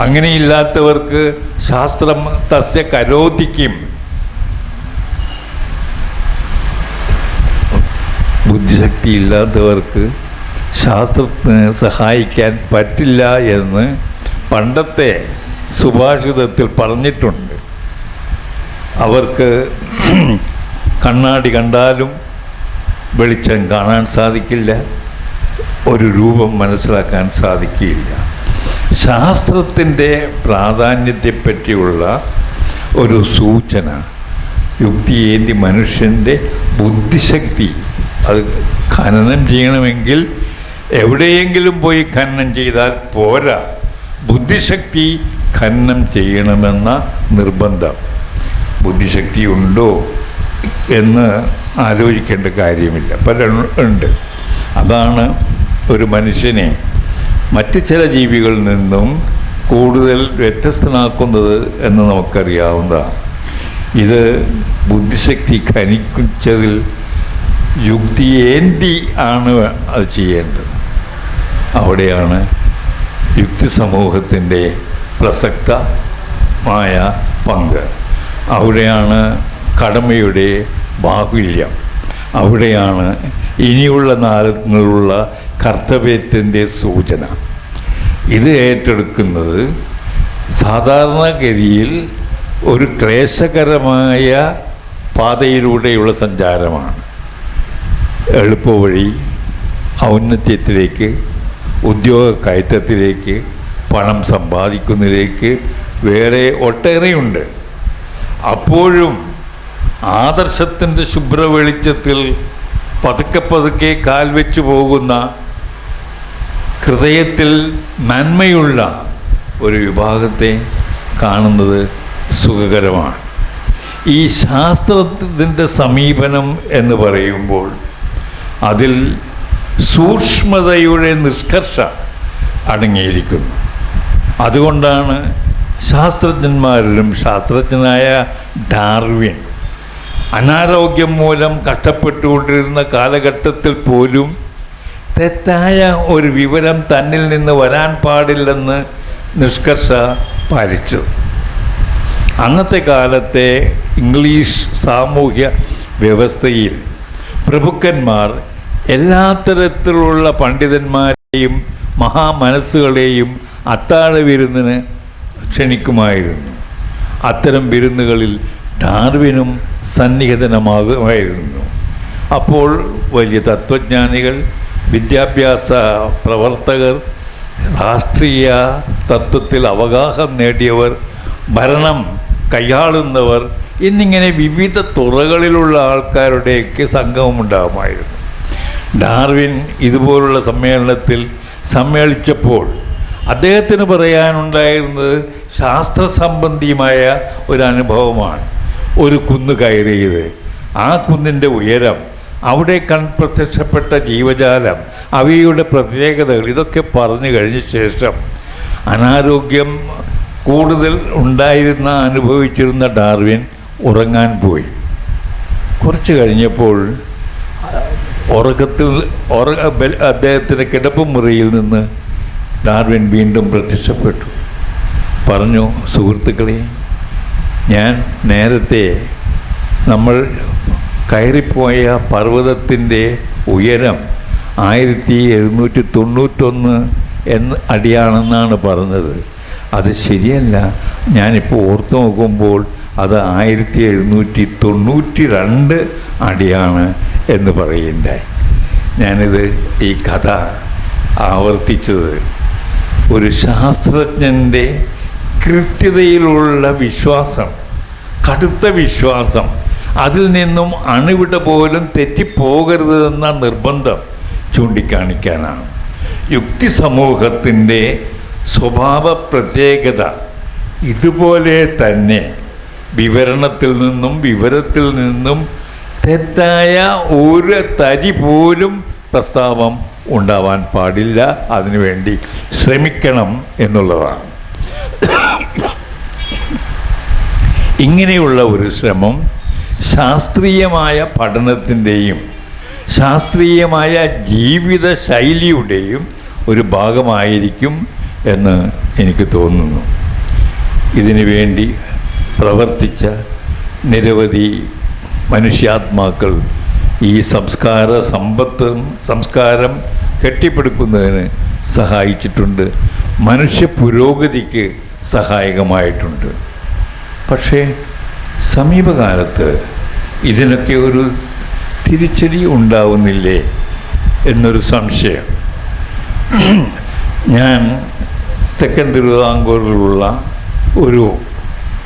അങ്ങനെയില്ലാത്തവർക്ക് ശാസ്ത്രം തസ്യ കരോതിക്കും, ബുദ്ധിശക്തി ഇല്ലാത്തവർക്ക് ശാസ്ത്രത്തിന് സഹായിക്കാൻ പറ്റില്ല എന്ന് പണ്ടത്തെ സുഭാഷിതത്തിൽ പറഞ്ഞിട്ടുണ്ട്. അവർക്ക് കണ്ണാടി കണ്ടാലും വെളിച്ചം കാണാൻ സാധിക്കില്ല, ഒരു രൂപം മനസ്സിലാക്കാൻ സാധിക്കില്ല. ശാസ്ത്രത്തിൻ്റെ പ്രാധാന്യത്തെപ്പറ്റിയുള്ള ഒരു സൂചന യുക്തിയേന്തി മനുഷ്യൻ്റെ ബുദ്ധിശക്തി. അത് ഖനനം ചെയ്യണമെങ്കിൽ എവിടെയെങ്കിലും പോയി ഖനനം ചെയ്താൽ പോരാ, ബുദ്ധിശക്തി ഖനനം ചെയ്യണമെന്ന നിർബന്ധം. ബുദ്ധിശക്തി ഉണ്ടോ എന്ന് ആലോചിക്കേണ്ട കാര്യമില്ല, ഉണ്ട്. അതാണ് ഒരു മനുഷ്യനെ മറ്റ് ചില ജീവികളിൽ നിന്നും കൂടുതൽ വ്യത്യസ്തനാക്കുന്നത് എന്ന് നമുക്കറിയാവുന്നതാണ്. ഇത് ബുദ്ധിശക്തി ഖനിച്ചതിൽ യുക്തിയേന്തി ആണ് അത് ചെയ്യേണ്ടത്. അവിടെയാണ് യുക്തി സമൂഹത്തിൻ്റെ പ്രസക്തമായ പങ്ക്. അവിടെയാണ് കടമയുടെ ബാഹുല്യം, അവിടെയാണ് ഇനിയുള്ള നാളുകളുള്ള കർത്തവ്യത്തിൻ്റെ സൂചന. ഇത് ഏറ്റെടുക്കുന്നത് സാധാരണഗതിയിൽ ഒരു ക്ലേശകരമായ പാതയിലൂടെയുള്ള സഞ്ചാരമാണ്. എളുപ്പവഴി, ഔന്നത്യത്തിലേക്ക്, ഉദ്യോഗ കയറ്റത്തിലേക്ക്, പണം സമ്പാദിക്കുന്നതിലേക്ക് വേറെ ഒട്ടേറെയുണ്ട്. അപ്പോഴും ആദർശത്തിൻ്റെ ശുഭ്രവെളിച്ചത്തിൽ പതുക്കെ പതുക്കെ കാൽ വെച്ചു പോകുന്ന, ഹൃദയത്തിൽ നന്മയുള്ള ഒരു വിഭാഗത്തെ കാണുന്നത് സുഖകരമാണ്. ഈ ശാസ്ത്രത്തിൻ്റെ സമീപനം എന്ന് പറയുമ്പോൾ അതിൽ സൂക്ഷ്മതയുടെ നിഷ്കർഷ അടങ്ങിയിരിക്കുന്നു. അതുകൊണ്ടാണ് ശാസ്ത്രജ്ഞന്മാരിലും ശാസ്ത്രജ്ഞനായ ഡാർവിൻ അനാരോഗ്യം മൂലം കഷ്ടപ്പെട്ടുകൊണ്ടിരുന്ന കാലഘട്ടത്തിൽ പോലും തെറ്റായ ഒരു വിവരം തന്നിൽ നിന്ന് വരാൻ പാടില്ലെന്ന് നിഷ്കർഷ പാലിച്ചത്. അന്നത്തെ കാലത്തെ ഇംഗ്ലീഷ് സാമൂഹ്യ വ്യവസ്ഥയിൽ പ്രഭുക്കന്മാർ എല്ലാ തരത്തിലുള്ള പണ്ഡിതന്മാരെയും മഹാമനസ്സുകളെയും അത്താഴ വിരുന്നിന് ക്ഷണിക്കുമായിരുന്നു. അത്തരം വിരുന്നുകളിൽ ഡാർവിനും സന്നിഹിതനമാകുമായിരുന്നു. അപ്പോൾ വലിയ തത്വജ്ഞാനികൾ, വിദ്യാഭ്യാസ പ്രവർത്തകർ, രാഷ്ട്രീയ തത്വത്തിൽ അവഗാഹം നേടിയവർ, ഭരണം കൈയാളുന്നവർ എന്നിങ്ങനെ വിവിധ തുറകളിലുള്ള ആൾക്കാരുടെയൊക്കെ സംഗമമുണ്ടാകുമായിരുന്നു. ഡാർവിൻ ഇതുപോലുള്ള സമ്മേളനത്തിൽ സമ്മേളിച്ചപ്പോൾ അദ്ദേഹത്തിന് പറയാനുണ്ടായിരുന്നത് ശാസ്ത്രസംബന്ധിയുമായ ഒരു അനുഭവമാണ്. ഒരു കുന്ന് കയറിയത്, ആ കുന്നിൻ്റെ ഉയരം, അവിടെ പ്രത്യക്ഷപ്പെട്ട ജീവജാലം, അവയുടെ പ്രത്യേകതകൾ, ഇതൊക്കെ പറഞ്ഞു കഴിഞ്ഞ ശേഷം അനാരോഗ്യം കൂടുതൽ അനുഭവിച്ചിരുന്ന ഡാർവിൻ ഉറങ്ങാൻ പോയി. കുറച്ച് കഴിഞ്ഞപ്പോൾ അദ്ദേഹത്തിൻ്റെ കിടപ്പുമുറിയിൽ നിന്ന് ഡാർവിൻ വീണ്ടും പ്രത്യക്ഷപ്പെട്ടു. പറഞ്ഞു, സുഹൃത്തുക്കളെ, ഞാൻ നേരത്തെ നമ്മൾ കയറിപ്പോയ പർവ്വതത്തിൻ്റെ ഉയരം 1791 അടിയാണെന്നാണ് പറഞ്ഞത്. അത് ശരിയല്ല. ഞാനിപ്പോൾ ഓർത്തു നോക്കുമ്പോൾ അത് 1792 അടിയാണ് എന്ന് പറയുണ്ടായി. ഞാനിത് ഈ കഥ ആവർത്തിച്ചത് ഒരു ശാസ്ത്രജ്ഞൻ്റെ കൃത്യതയിലുള്ള വിശ്വാസം, കടുത്ത വിശ്വാസം, അതിൽ നിന്നും അണുവിട പോലും തെറ്റിപ്പോകരുതെന്ന നിർബന്ധം ചൂണ്ടിക്കാണിക്കാനാണ്. യുക്തി സമൂഹത്തിൻ്റെ സ്വഭാവ പ്രത്യേകത ഇതുപോലെ തന്നെ വിവരണത്തിൽ വിവരത്തിൽ നിന്നും തെറ്റായ ഒരു തരി പോലും പ്രസ്താവം ഉണ്ടാവാൻ പാടില്ല. അതിനുവേണ്ടി ശ്രമിക്കണം എന്നുള്ളതാണ്. ഇങ്ങനെയുള്ള ഒരു ശ്രമം ശാസ്ത്രീയമായ പഠനത്തിൻ്റെയും ശാസ്ത്രീയമായ ജീവിത ശൈലിയുടെയും ഒരു ഭാഗമായിരിക്കും എന്ന് എനിക്ക് തോന്നുന്നു. ഇതിനു വേണ്ടി പ്രവർത്തിച്ച നിരവധി മനുഷ്യാത്മാക്കൾ ഈ സംസ്കാരം കെട്ടിപ്പടുക്കുന്നതിന് സഹായിച്ചിട്ടുണ്ട്, മനുഷ്യ പുരോഗതിക്ക് സഹായകമായിട്ടുണ്ട്. പക്ഷേ സമീപകാലത്ത് ഇതിനൊക്കെ ഒരു തിരിച്ചടി ഉണ്ടാവുന്നില്ലേ എന്നൊരു സംശയം. ഞാൻ തെക്കൻ തിരുവിതാംകൂറിലുള്ള ഒരു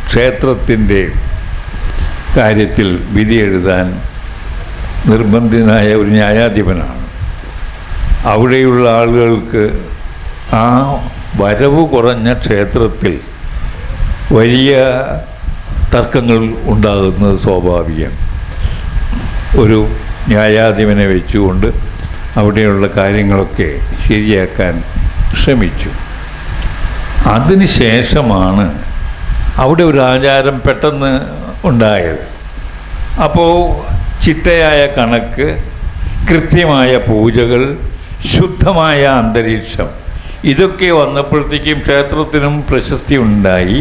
ക്ഷേത്രത്തിൻ്റെ കാര്യത്തിൽ വിധി എഴുതാൻ നിർബന്ധിതനായ ഒരു ന്യായാധിപനാണ്. അവിടെയുള്ള ആളുകൾക്ക് ആ വരവ് കുറഞ്ഞ ക്ഷേത്രത്തിൽ വലിയ തർക്കങ്ങൾ ഉണ്ടാകുന്നത് സ്വാഭാവികം. ഒരു ന്യായാധിപനെ വെച്ചുകൊണ്ട് അവിടെയുള്ള കാര്യങ്ങളൊക്കെ ശരിയാക്കാൻ ശ്രമിച്ചു. അതിനുശേഷമാണ് അവിടെ ഒരു ആചാരം പെട്ടെന്ന് ഉണ്ടായത്. അപ്പോൾ ചിട്ടയായ കണക്ക്, കൃത്യമായ പൂജകൾ, ശുദ്ധമായ അന്തരീക്ഷം, ഇതൊക്കെ വന്നപ്പോഴത്തേക്കും ക്ഷേത്രത്തിനും പ്രശസ്തി ഉണ്ടായി.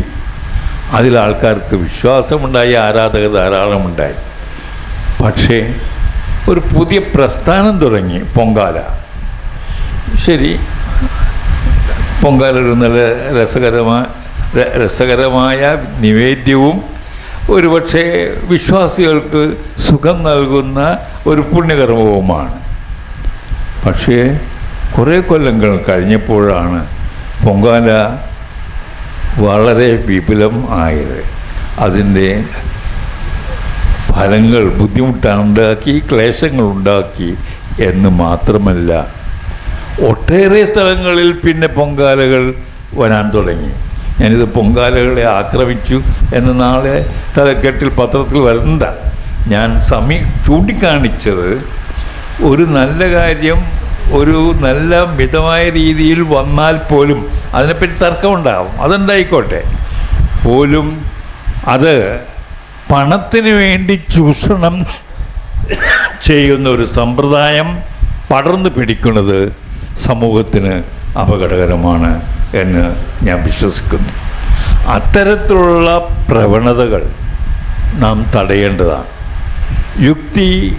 അതിൽ ആൾക്കാർക്ക് വിശ്വാസമുണ്ടായി, ആരാധകർ ധാരാളമുണ്ടായി. പക്ഷേ ഒരു പുതിയ പ്രസ്ഥാനം തുടങ്ങി, പൊങ്കാല. ശരി, പൊങ്കാല ഒരു നല്ല രസകരമായ നിവേദ്യവും ഒരുപക്ഷെ വിശ്വാസികൾക്ക് സുഖം നൽകുന്ന ഒരു പുണ്യകർമ്മവുമാണ്. പക്ഷേ കുറേ കൊല്ലങ്ങൾ കഴിഞ്ഞപ്പോഴാണ് പൊങ്കാല വളരെ വിപുലം ആയത്. അതിൻ്റെ ഫലങ്ങൾ ബുദ്ധിമുട്ടുണ്ടാക്കി, ക്ലേശങ്ങളുണ്ടാക്കി എന്ന് മാത്രമല്ല, ഒട്ടേറെ സ്ഥലങ്ങളിൽ പിന്നെ പൊങ്കാലകൾ വരാൻ തുടങ്ങി. ഞാനിത് പൊങ്കാലകളെ ആക്രമിച്ചു എന്ന് നാളെ തലക്കെട്ടിൽ പത്രത്തിൽ വരണ്ട. ഞാൻ ചൂണ്ടിക്കാണിച്ചത് ഒരു നല്ല കാര്യം ഒരു നല്ല മിതമായ രീതിയിൽ വന്നാൽ പോലും അതിനെപ്പറ്റി തർക്കമുണ്ടാകും, അതുണ്ടായിക്കോട്ടെ പോലും അത് പണത്തിന് വേണ്ടി ചൂഷണം ചെയ്യുന്ന ഒരു സമ്പ്രദായം പടർന്നു പിടിക്കുന്നത് സമൂഹത്തിന് അപകടകരമാണ് എന്ന് ഞാൻ വിശ്വസിക്കുന്നു. അത്തരത്തിലുള്ള പ്രവണതകൾ നാം തടയേണ്ടതാണ്. യുക്തിബന്ധുരമായ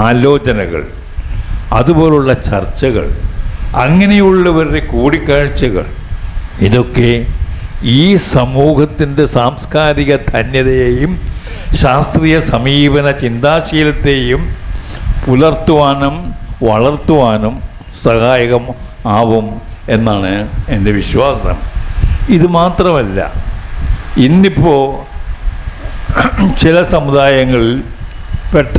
ആലോചനകൾ, അതുപോലുള്ള ചർച്ചകൾ, അങ്ങനെയുള്ളവരുടെ കൂടിക്കാഴ്ചകൾ, ഇതൊക്കെ ഈ സമൂഹത്തിൻ്റെ സാംസ്കാരിക ധന്യതയെയും ശാസ്ത്രീയ സമീപന ചിന്താശീലത്തെയും പുലർത്തുവാനും വളർത്തുവാനും സഹായകം ആവും എന്നാണ് എൻ്റെ വിശ്വാസം. ഇത് മാത്രമല്ല, ഇന്നിപ്പോൾ ചില സമുദായങ്ങളിൽ പെട്ട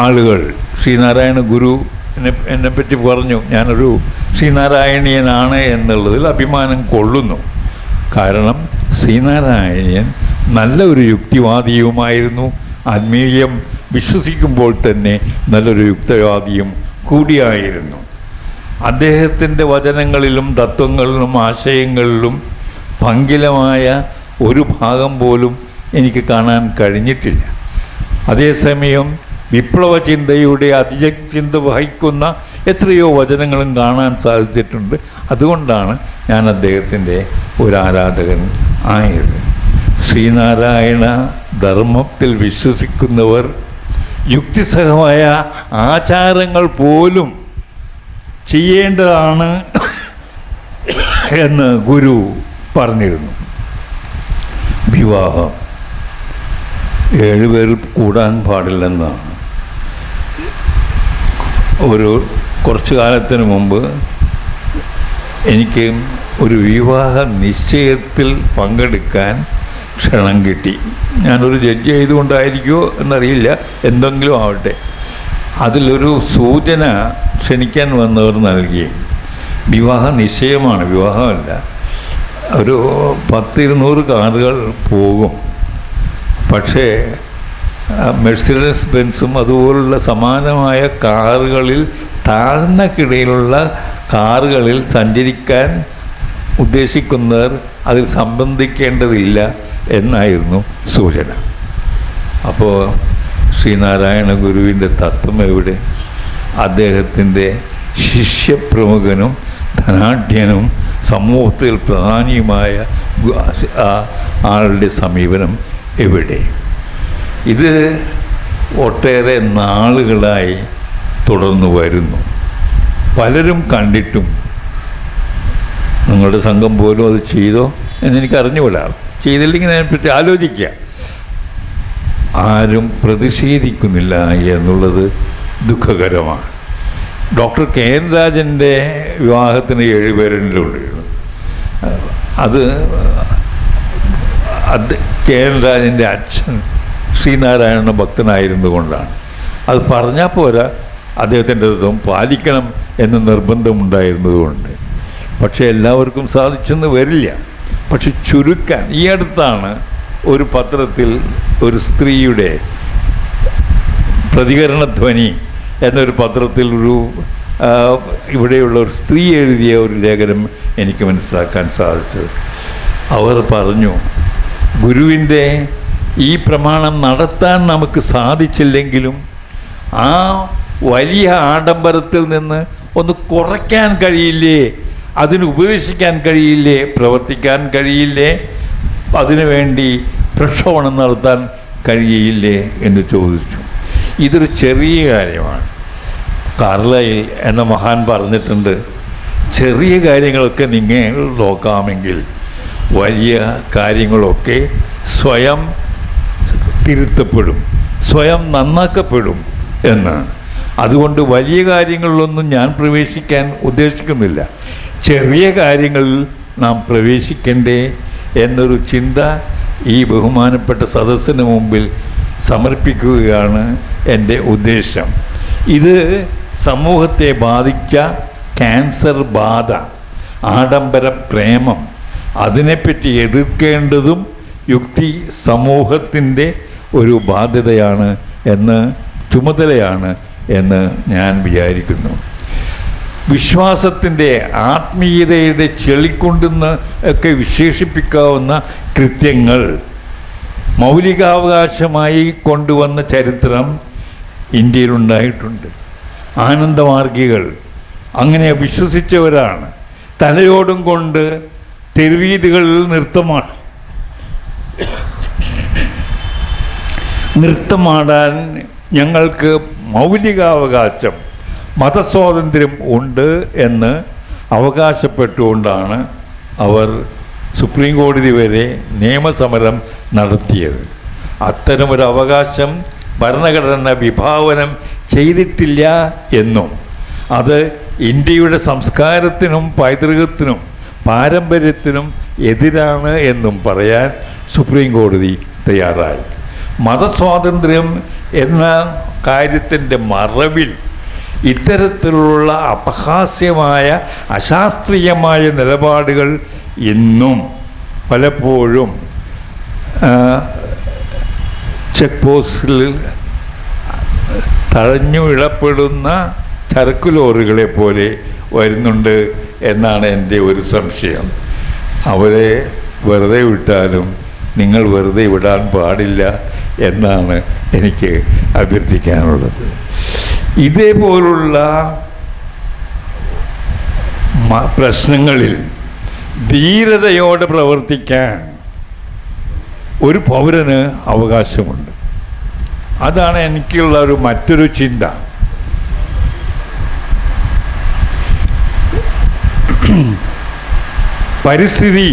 ആളുകൾ ശ്രീനാരായണ ഗുരു എന്നെപ്പറ്റി പറഞ്ഞു, ഞാനൊരു ശ്രീനാരായണീയനാണ് എന്നുള്ളതിൽ അഭിമാനം കൊള്ളുന്നു. കാരണം ശ്രീനാരായണീയൻ നല്ല ഒരു യുക്തിവാദിയുമായിരുന്നു, ആത്മീയം വിശ്വസിക്കുമ്പോൾ തന്നെ നല്ലൊരു യുക്തിവാദിയും കൂടിയായിരുന്നു. അദ്ദേഹത്തിൻ്റെ വചനങ്ങളിലും തത്വങ്ങളിലും ആശയങ്ങളിലും പങ്കിലമായ ഒരു ഭാഗം പോലും എനിക്ക് കാണാൻ കഴിഞ്ഞിട്ടില്ല. അതേസമയം വിപ്ലവ ചിന്തയുടെ അതിചിന്ത വഹിക്കുന്ന എത്രയോ വചനങ്ങളും കാണാൻ സാധിച്ചിട്ടുണ്ട്. അതുകൊണ്ടാണ് ഞാൻ അദ്ദേഹത്തിൻ്റെ ഒരു ആരാധകൻ ആയത്. ശ്രീനാരായണ ധർമ്മത്തിൽ വിശ്വസിക്കുന്നവർ യുക്തിസഹമായ ആചാരങ്ങൾ പോലും ചെയ്യേണ്ടതാണ് എന്ന് ഗുരു പറഞ്ഞിരുന്നു. വിവാഹം 7 പേരിൽ കൂടാൻ പാടില്ലെന്നാണ്. കുറച്ചു കാലത്തിന് മുമ്പ് എനിക്ക് ഒരു വിവാഹ നിശ്ചയത്തിൽ പങ്കെടുക്കാൻ ക്ഷണം കിട്ടി. ഞാനൊരു ജഡ്ജ് ചെയ്തുകൊണ്ടായിരിക്കുമോ എന്നറിയില്ല, എന്തെങ്കിലും ആവട്ടെ. അതിലൊരു സൂചന ക്ഷണിക്കാൻ വന്നവർ നൽകി. വിവാഹ നിശ്ചയമാണ്, വിവാഹമല്ല. ഒരു 10-200 കാറുകൾ പോകും. പക്ഷേ മെഴ്സിഡസ് ബെൻസും അതുപോലുള്ള സമാനമായ കാറുകളിൽ താഴ്ന്നക്കിടയിലുള്ള കാറുകളിൽ സഞ്ചരിക്കാൻ ഉദ്ദേശിക്കുന്നവർ അതിൽ സംബന്ധിക്കേണ്ടതില്ല എന്നായിരുന്നു സൂചന. അപ്പോൾ ശ്രീനാരായണ ഗുരുവിൻ്റെ തത്വം എവിടെ? അദ്ദേഹത്തിൻ്റെ ശിഷ്യപ്രമുഖനും ധനാഢ്യനും സമൂഹത്തിൽ പ്രധാനിയുമായ ആളുടെ സമീപനം എവിടെ? ഇത് ഒട്ടേറെ നാളുകളായി തുടർന്നു വരുന്നു. പലരും കണ്ടിട്ടും നിങ്ങളുടെ സംഘം പോലും അത് ചെയ്തോ എന്നെനിക്ക് അറിഞ്ഞുകൂടാ. ചെയ്തില്ലെങ്കിൽ അതിനെപ്പറ്റി ആലോചിക്കുക. ആരും പ്രതിഷേധിക്കുന്നില്ല എന്നുള്ളത് ദുഃഖകരമാണ്. ഡോക്ടർ കെ എൻ രാജൻ്റെ വിവാഹത്തിന് 7 പേരുണ്ടായിരുന്നു. അത് കെ എൻ രാജൻ്റെ അച്ഛൻ ശ്രീനാരായണ ഭക്തനായിരുന്നു കൊണ്ടാണ്. അത് പറഞ്ഞാൽ പോരാ, അദ്ദേഹത്തിൻ്റെ തത്വം പാലിക്കണം എന്ന് നിർബന്ധമുണ്ടായിരുന്നതുകൊണ്ട്. പക്ഷേ എല്ലാവർക്കും സാധിച്ചെന്ന് വരില്ല. പക്ഷെ ചുരുക്കാൻ ഈ അടുത്താണ് ഒരു പത്രത്തിൽ ഒരു സ്ത്രീയുടെ പ്രതികരണധ്വനി എന്നൊരു പത്രത്തിൽ ഇവിടെയുള്ള ഒരു സ്ത്രീ എഴുതിയ ഒരു ലേഖനം എനിക്ക് മനസ്സിലാക്കാൻ സാധിച്ചത്. അവർ പറഞ്ഞു, ഗുരുവിൻ്റെ ഈ പ്രമാണം നടത്താൻ നമുക്ക് സാധിച്ചില്ലെങ്കിലും ആ വലിയ ആഡംബരത്തിൽ നിന്ന് ഒന്ന് കുറയ്ക്കാൻ കഴിയില്ലേ? അതിന് ഉപദേശിക്കാൻ കഴിയില്ലേ, പ്രവർത്തിക്കാൻ കഴിയില്ലേ, അതിനുവേണ്ടി പ്രക്ഷോഭണം നടത്താൻ കഴിയില്ലേ എന്ന് ചോദിച്ചു. ഇതൊരു ചെറിയ കാര്യമാണ്. കാർലൈൽ എന്ന മഹാൻ പറഞ്ഞിട്ടുണ്ട്, ചെറിയ കാര്യങ്ങളൊക്കെ നിങ്ങൾ നോക്കാമെങ്കിൽ വലിയ കാര്യങ്ങളൊക്കെ സ്വയം തിരുത്തപ്പെടും, സ്വയം നന്നാക്കപ്പെടും എന്ന്. അതുകൊണ്ട് വലിയ കാര്യങ്ങളിലൊന്നും ഞാൻ പ്രവേശിക്കാൻ ഉദ്ദേശിക്കുന്നില്ല. ചെറിയ കാര്യങ്ങളിൽ നാം പ്രവേശിക്കണ്ടേ എന്നൊരു ചിന്ത ഈ ബഹുമാനപ്പെട്ട സദസ്സിന് മുമ്പിൽ സമർപ്പിക്കുകയാണ് എൻ്റെ ഉദ്ദേശം. ഇത് സമൂഹത്തെ ബാധിച്ച ക്യാൻസർ ബാധ, ആഡംബര പ്രേമം, അതിനെപ്പറ്റി എതിർക്കേണ്ടതും യുക്തി സമൂഹത്തിൻ്റെ ഒരു ബാധ്യതയാണ് ചുമതലയാണ് എന്ന് ഞാൻ വിചാരിക്കുന്നു. വിശ്വാസത്തിൻ്റെ ആത്മീയതയുടെ ചെളിക്കൊണ്ടെന്ന് ഒക്കെ വിശേഷിപ്പിക്കാവുന്ന കൃത്യങ്ങൾ മൗലികാവകാശമായി കൊണ്ടുവന്ന ചരിത്രം ഇന്ത്യയിലുണ്ടായിട്ടുണ്ട്. ആനന്ദമാർഗികൾ അങ്ങനെ വിശ്വസിച്ചവരാണ്. തലയോടും കൊണ്ട് തെരുവീതികളിൽ നൃത്തമാടാൻ ഞങ്ങൾക്ക് മൗലികാവകാശം, മതസ്വാതന്ത്ര്യം ഉണ്ട് എന്ന് അവകാശപ്പെട്ടുകൊണ്ടാണ് അവർ സുപ്രീം കോടതി വരെ നിയമസമരം നടത്തിയത്. അത്തരമൊരു അവകാശം ഭരണഘടന വിഭാവനം ചെയ്തിട്ടില്ല എന്നും അത് ഇന്ത്യയുടെ സംസ്കാരത്തിനും പൈതൃകത്തിനും പാരമ്പര്യത്തിനും എതിരാണ് എന്നും പറയാൻ സുപ്രീം കോടതി തയ്യാറായി. മതസ്വാതന്ത്ര്യം എന്ന കാര്യത്തിൻ്റെ മറവിൽ ഇത്തരത്തിലുള്ള അപഹാസ്യമായ അശാസ്ത്രീയമായ നിലപാടുകൾ ഇന്നും പലപ്പോഴും ചെക്ക് പോസ്റ്റിൽ തഴഞ്ഞു ഇടപെടുന്ന ചരക്കു ലോറികളെ പോലെ വരുന്നുണ്ട് എന്നാണ് എൻ്റെ ഒരു സംശയം. അവരെ വെറുതെ വിട്ടാലും നിങ്ങൾ വെറുതെ വിടാൻ പാടില്ല എന്നാണ് എനിക്ക് അഭ്യർത്ഥിക്കാനുള്ളത്. ഇതേപോലുള്ള പ്രശ്നങ്ങളിൽ ധീരതയോടെ പ്രവർത്തിക്കാൻ ഒരു പൗരന് അവകാശമുണ്ട്. അതാണ് എനിക്കുള്ള മറ്റൊരു ചിന്ത. പരിസ്ഥിതി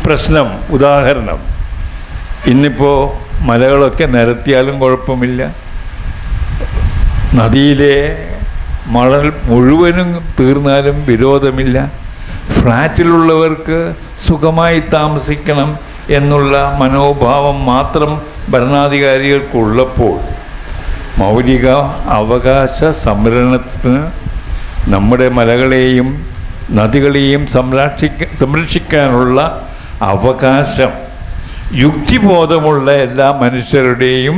പ്രശ്നം ഉദാഹരണം, ഇന്നിപ്പോൾ മലകളൊക്കെ നിരത്തിയാലും കുഴപ്പമില്ല, നദിയിലെ മണൽ മുഴുവനും തീർന്നാലും വിരോധമില്ല, ഫ്ലാറ്റിലുള്ളവർക്ക് സുഖമായി താമസിക്കണം എന്നുള്ള മനോഭാവം മാത്രം ഭരണാധികാരികൾക്കുള്ളപ്പോൾ മൗലിക അവകാശ സംരക്ഷണത്തിന് നമ്മുടെ മലകളെയും നദികളെയും സംരക്ഷിക്കാനുള്ള അവകാശം യുക്തിബോധമുള്ള എല്ലാ മനുഷ്യരുടെയും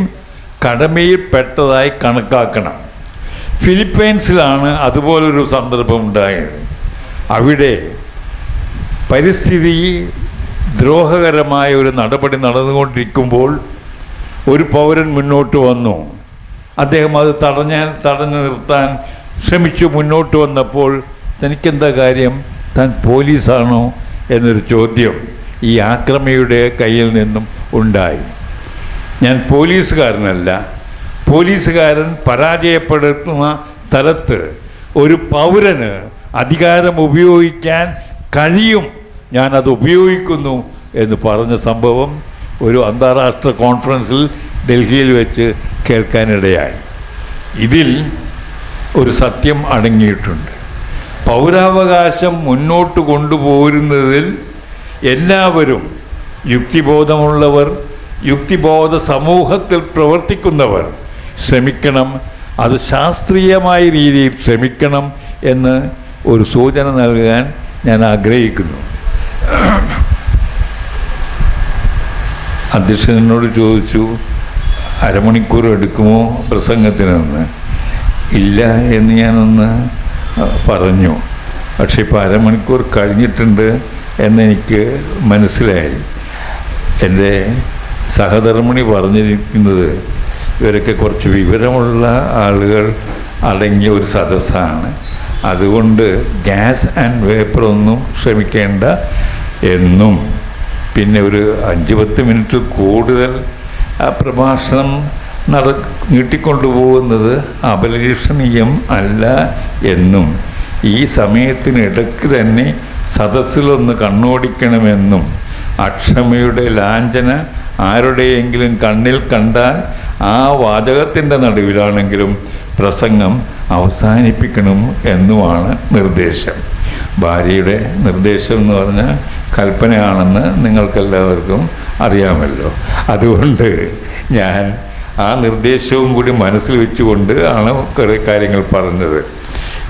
കടമയിൽപ്പെട്ടതായി കണക്കാക്കണം. ഫിലിപ്പൈൻസിലാണ് അതുപോലൊരു സന്ദർഭം ഉണ്ടായത്. അവിടെ പരിസ്ഥിതി ദ്രോഹകരമായ ഒരു നടപടി നടന്നുകൊണ്ടിരിക്കുമ്പോൾ ഒരു പൗരൻ മുന്നോട്ട് വന്നു. അദ്ദേഹം അത് തടഞ്ഞു നിർത്താൻ ശ്രമിച്ചു. മുന്നോട്ട് വന്നപ്പോൾ തനിക്കെന്താ കാര്യം, താൻ പോലീസാണോ എന്നൊരു ചോദ്യം ഈ ആക്രമിയുടെ കയ്യിൽ നിന്നും ഉണ്ടായി. ഞാൻ പോലീസുകാരനല്ല. പോലീസുകാരൻ പരാജയപ്പെടുത്തുന്ന സ്ഥലത്ത് ഒരു പൗരന് അധികാരം ഉപയോഗിക്കാൻ കഴിയും, ഞാനത് ഉപയോഗിക്കുന്നു എന്ന് പറഞ്ഞ സംഭവം ഒരു അന്താരാഷ്ട്ര കോൺഫറൻസിൽ ഡൽഹിയിൽ വെച്ച് കേൾക്കാനിടയായി. ഇതിൽ ഒരു സത്യം അടങ്ങിയിട്ടുണ്ട്. പൗരാവകാശം മുന്നോട്ട് കൊണ്ടുപോരുന്നതിൽ എല്ലാവരും യുക്തിബോധമുള്ളവർ, യുക്തിബോധ സമൂഹത്തിൽ പ്രവർത്തിക്കുന്നവർ ശ്രമിക്കണം, അത് ശാസ്ത്രീയമായ രീതിയിൽ ശ്രമിക്കണം എന്ന് ഒരു സൂചന നൽകാൻ ഞാൻ ആഗ്രഹിക്കുന്നു. അധ്യക്ഷൻ എന്നോട് ചോദിച്ചു, അരമണിക്കൂർ എടുക്കുമോ പ്രസംഗത്തിനെന്ന്. ഇല്ല എന്ന് ഞാനൊന്ന് പറഞ്ഞു. പക്ഷെ ഇപ്പോൾ അരമണിക്കൂർ കഴിഞ്ഞിട്ടുണ്ട് എന്നെനിക്ക് മനസ്സിലായി. എൻ്റെ സഹധർമ്മിണി പറഞ്ഞിരിക്കുന്നത് ഇവരൊക്കെ കുറച്ച് വിവരമുള്ള ആളുകൾ അടങ്ങിയ ഒരു സദസ്സാണ്, അതുകൊണ്ട് ഗ്യാസ് ആൻഡ് വേപ്പറൊന്നും ശ്രമിക്കേണ്ട എന്നും, പിന്നെ ഒരു 5-10 മിനിറ്റ് കൂടുതൽ ആ പ്രഭാഷണം നീട്ടിക്കൊണ്ടുപോകുന്നത് അപലീഷണീയം അല്ല എന്നും, ഈ സമയത്തിനിടയ്ക്ക് തന്നെ സദസ്സിലൊന്ന് കണ്ണോടിക്കണമെന്നും, അക്ഷമയുടെ ലാഞ്ചന ആരുടെയെങ്കിലും കണ്ണിൽ കണ്ടാൽ ആ വാചകത്തിൻ്റെ നടുവിലാണെങ്കിലും പ്രസംഗം അവസാനിപ്പിക്കണം എന്നുമാണ് നിർദ്ദേശം. ഭാര്യയുടെ നിർദ്ദേശം എന്ന് പറഞ്ഞാൽ കൽപ്പനയാണെന്ന് നിങ്ങൾക്കെല്ലാവർക്കും അറിയാമല്ലോ. അതുകൊണ്ട് ഞാൻ ആ നിർദ്ദേശവും കൂടി മനസ്സിൽ വെച്ചുകൊണ്ട് ആണ് കുറേ കാര്യങ്ങൾ പറഞ്ഞത്.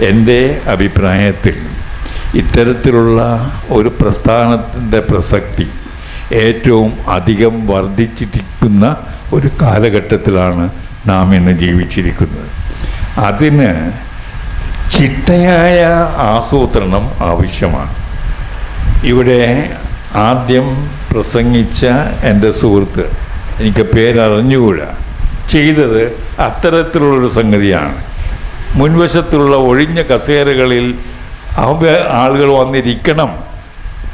എൻ്റെ അഭിപ്രായത്തിൽ ഇത്തരത്തിലുള്ള ഒരു പ്രസ്ഥാനത്തിൻ്റെ പ്രസക്തി ഏറ്റവും അധികം വർദ്ധിച്ചിരിക്കുന്ന ഒരു കാലഘട്ടത്തിലാണ് നാം ഇന്ന് ജീവിച്ചിരിക്കുന്നത്. അതിന് ചിട്ടയായ ആസൂത്രണം ആവശ്യമാണ്. ഇവിടെ ആദ്യം പ്രസംഗിച്ച എൻ്റെ സുഹൃത്ത്, എനിക്ക് പേരറിഞ്ഞുകൂടാ, ചെയ്തത് അത്തരത്തിലുള്ളൊരു സംഗതിയാണ്. മുൻവശത്തുള്ള ഒഴിഞ്ഞ കസേരകളിൽ ആളുകൾ വന്നിരിക്കണം,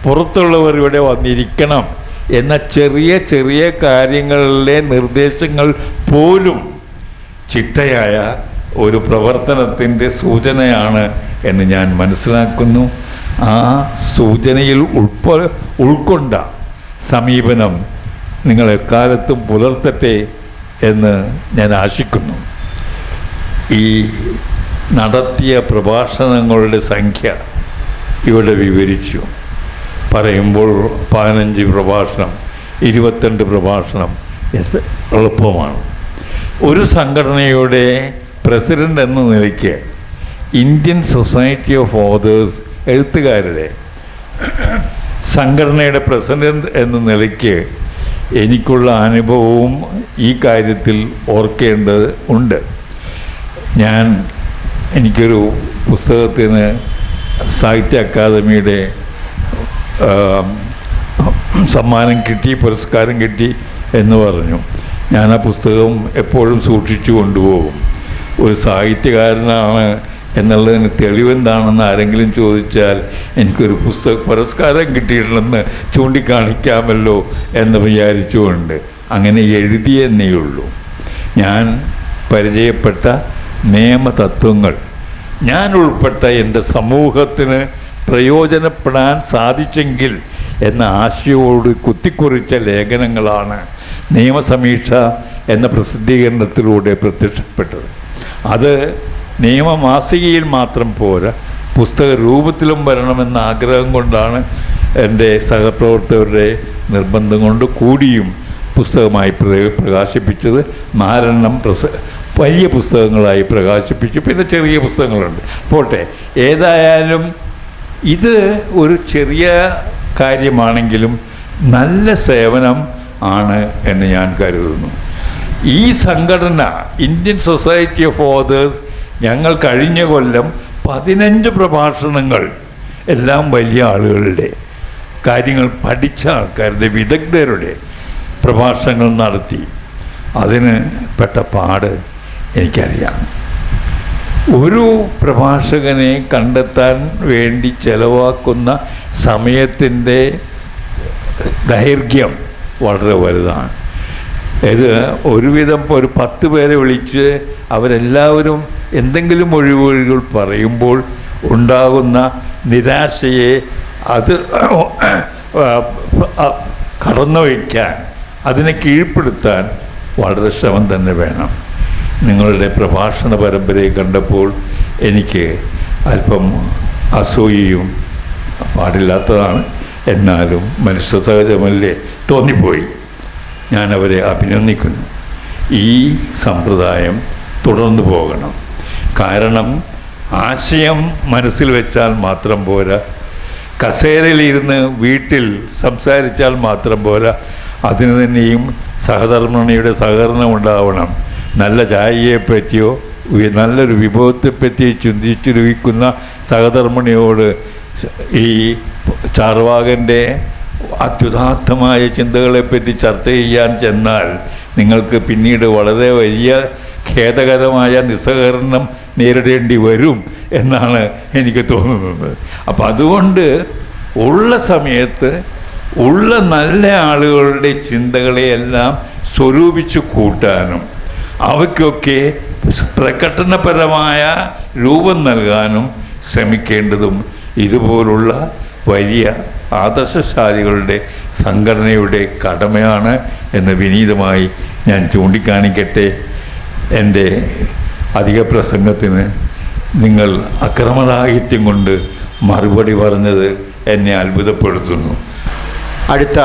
പുറത്തുള്ളവർ ഇവിടെ വന്നിരിക്കണം എന്ന ചെറിയ ചെറിയ കാര്യങ്ങളിലെ നിർദ്ദേശങ്ങൾ പോലും ചിട്ടയായ ഒരു പ്രവർത്തനത്തിൻ്റെ സൂചനയാണ് എന്ന് ഞാൻ മനസ്സിലാക്കുന്നു. ആ സൂചനയിൽ ഉൾക്കൊണ്ട സമീപനം നിങ്ങൾ എക്കാലത്തും പുലർത്തട്ടെ എന്ന് ഞാൻ ആശിക്കുന്നു. ഈ നടത്തിയ പ്രഭാഷണങ്ങളുടെ സംഖ്യ ഇവിടെ വിവരിച്ചു. പറയുമ്പോൾ 15 പ്രഭാഷണം, 22 പ്രഭാഷണം എളുപ്പമാണ്. ഒരു സംഘടനയുടെ പ്രസിഡൻ്റ് എന്ന നിലയ്ക്ക് ഇന്ത്യൻ സൊസൈറ്റി ഓഫ് ഓതേഴ്സ്, എഴുത്തുകാരുടെ സംഘടനയുടെ പ്രസിഡൻ്റ് എന്ന നിലയ്ക്ക് എനിക്കുള്ള അനുഭവവും ഈ കാര്യത്തിൽ ഓർക്കേണ്ടത് ഉണ്ട്. എനിക്കൊരു പുസ്തകത്തിന് സാഹിത്യ അക്കാദമിയുടെ സമ്മാനം കിട്ടി, പുരസ്കാരം കിട്ടി എന്ന് പറഞ്ഞു. ഞാൻ ആ പുസ്തകം എപ്പോഴും സൂക്ഷിച്ചു കൊണ്ടുപോകും. ഒരു സാഹിത്യകാരനാണ് എന്നുള്ളതിന് തെളിവെന്താണെന്ന് ആരെങ്കിലും ചോദിച്ചാൽ എനിക്കൊരു പുരസ്കാരം കിട്ടിയിട്ടുണ്ടെന്ന് ചൂണ്ടിക്കാണിക്കാമല്ലോ എന്ന് വിചാരിച്ചുകൊണ്ട് അങ്ങനെ എഴുതിയെന്നേയുള്ളൂ. ഞാൻ പരിചയപ്പെട്ട നിയമതത്വങ്ങൾ ഞാൻ ഉൾപ്പെട്ട എൻ്റെ സമൂഹത്തിന് പ്രയോജനപ്പെടാൻ സാധിച്ചെങ്കിൽ എന്ന ആശയോട് കുത്തിക്കുറിച്ച ലേഖനങ്ങളാണ് നിയമസമീക്ഷ എന്ന പ്രസിദ്ധീകരണത്തിലൂടെ പ്രത്യക്ഷപ്പെട്ടത്. അത് നിയമമാസികയിൽ മാത്രം പോരാ, പുസ്തക രൂപത്തിലും വരണമെന്ന ആഗ്രഹം കൊണ്ടാണ് എൻ്റെ സഹപ്രവർത്തകരുടെ നിർബന്ധം കൊണ്ട് കൂടിയും പുസ്തകമായി പ്രകാശിപ്പിച്ചത്. 4 വലിയ പുസ്തകങ്ങളായി പ്രകാശിപ്പിച്ചു, പിന്നെ ചെറിയ പുസ്തകങ്ങളുണ്ട്. പോട്ടെ, ഏതായാലും ഇത് ഒരു ചെറിയ കാര്യമാണെങ്കിലും നല്ല സേവനം ആണ് എന്ന് ഞാൻ കരുതുന്നു. ഈ സംഘടന ഇന്ത്യൻ സൊസൈറ്റി ഓഫ് ഓതേഴ്സ് ഞങ്ങൾ കഴിഞ്ഞ കൊല്ലം 15 പ്രഭാഷണങ്ങൾ, എല്ലാം വലിയ ആളുകളുടെ കാര്യങ്ങൾ പഠിച്ച ആൾക്കാരുടെ, വിദഗ്ധരുടെ പ്രഭാഷണങ്ങൾ നടത്തി. അതിന് പെട്ട പാട് എനിക്കറിയാം. ഒരു പ്രഭാഷകനെ കണ്ടെത്താൻ വേണ്ടി ചെലവാക്കുന്ന സമയത്തിൻ്റെ ദൈർഘ്യം വളരെ വലുതാണ്. ഇത് ഒരുവിധം ഒരു 10 പേരെ വിളിച്ച് അവരെല്ലാവരും എന്തെങ്കിലും ഒഴിവുകൾ പറയുമ്പോൾ ഉണ്ടാകുന്ന നിരാശയെ അത് കടന്നു വയ്ക്കാൻ, അതിനെ കീഴ്പ്പെടുത്താൻ വളരെ ശ്രമം തന്നെ വേണം. നിങ്ങളുടെ പ്രഭാഷണ പരമ്പരയെ കണ്ടപ്പോൾ എനിക്ക് അല്പം അസൂയയും, പാടില്ലാത്തതാണ് എന്നാലും മനുഷ്യ സഹജമല്ലേ, തോന്നിപ്പോയി. ഞാനവരെ അഭിനന്ദിക്കുന്നു. ഈ സമ്പ്രദായം തുടർന്നു പോകണം. കാരണം ആശയം മനസ്സിൽ വെച്ചാൽ മാത്രം പോരാ, കസേരയിലിരുന്ന് വീട്ടിൽ സംസാരിച്ചാൽ മാത്രം പോരാ, അതിന് തന്നെയും സഹധർമ്മിണിയുടെ സഹകരണം ഉണ്ടാവണം. നല്ല ചായയെപ്പറ്റിയോ നല്ലൊരു വിഭവത്തെപ്പറ്റി ചിന്തിച്ചിരിക്കുന്ന സഹധർമ്മിണിയോട് ഈ ചാർവാകൻ്റെ അത്യുദാത്തമായ ചിന്തകളെപ്പറ്റി ചർച്ച ചെയ്യാൻ ചെന്നാൽ നിങ്ങൾക്ക് പിന്നീട് വളരെ വലിയ ഖേദകരമായ നിസ്സഹകരണം നേരിടേണ്ടി വരും എന്നാണ് എനിക്ക് തോന്നുന്നത്. അപ്പം അതുകൊണ്ട് ഉള്ള സമയത്ത് ഉള്ള നല്ല ആളുകളുടെ ചിന്തകളെയെല്ലാം സ്വരൂപിച്ച് കൂട്ടാനും അവയ്ക്കൊക്കെ പ്രകടനപരമായ രൂപം നൽകാനും ശ്രമിക്കേണ്ടതും ഇതുപോലുള്ള വലിയ ആദർശശാലികളുടെ സംഘടനയുടെ കടമയാണ് എന്ന് വിനീതമായി ഞാൻ ചൂണ്ടിക്കാണിക്കട്ടെ. എൻ്റെ അധിക പ്രസംഗത്തിന് നിങ്ങൾ അക്രമരാഹിത്യം കൊണ്ട് മറുപടി പറഞ്ഞത് എന്നെ അത്ഭുതപ്പെടുത്തുന്നു. അടുത്ത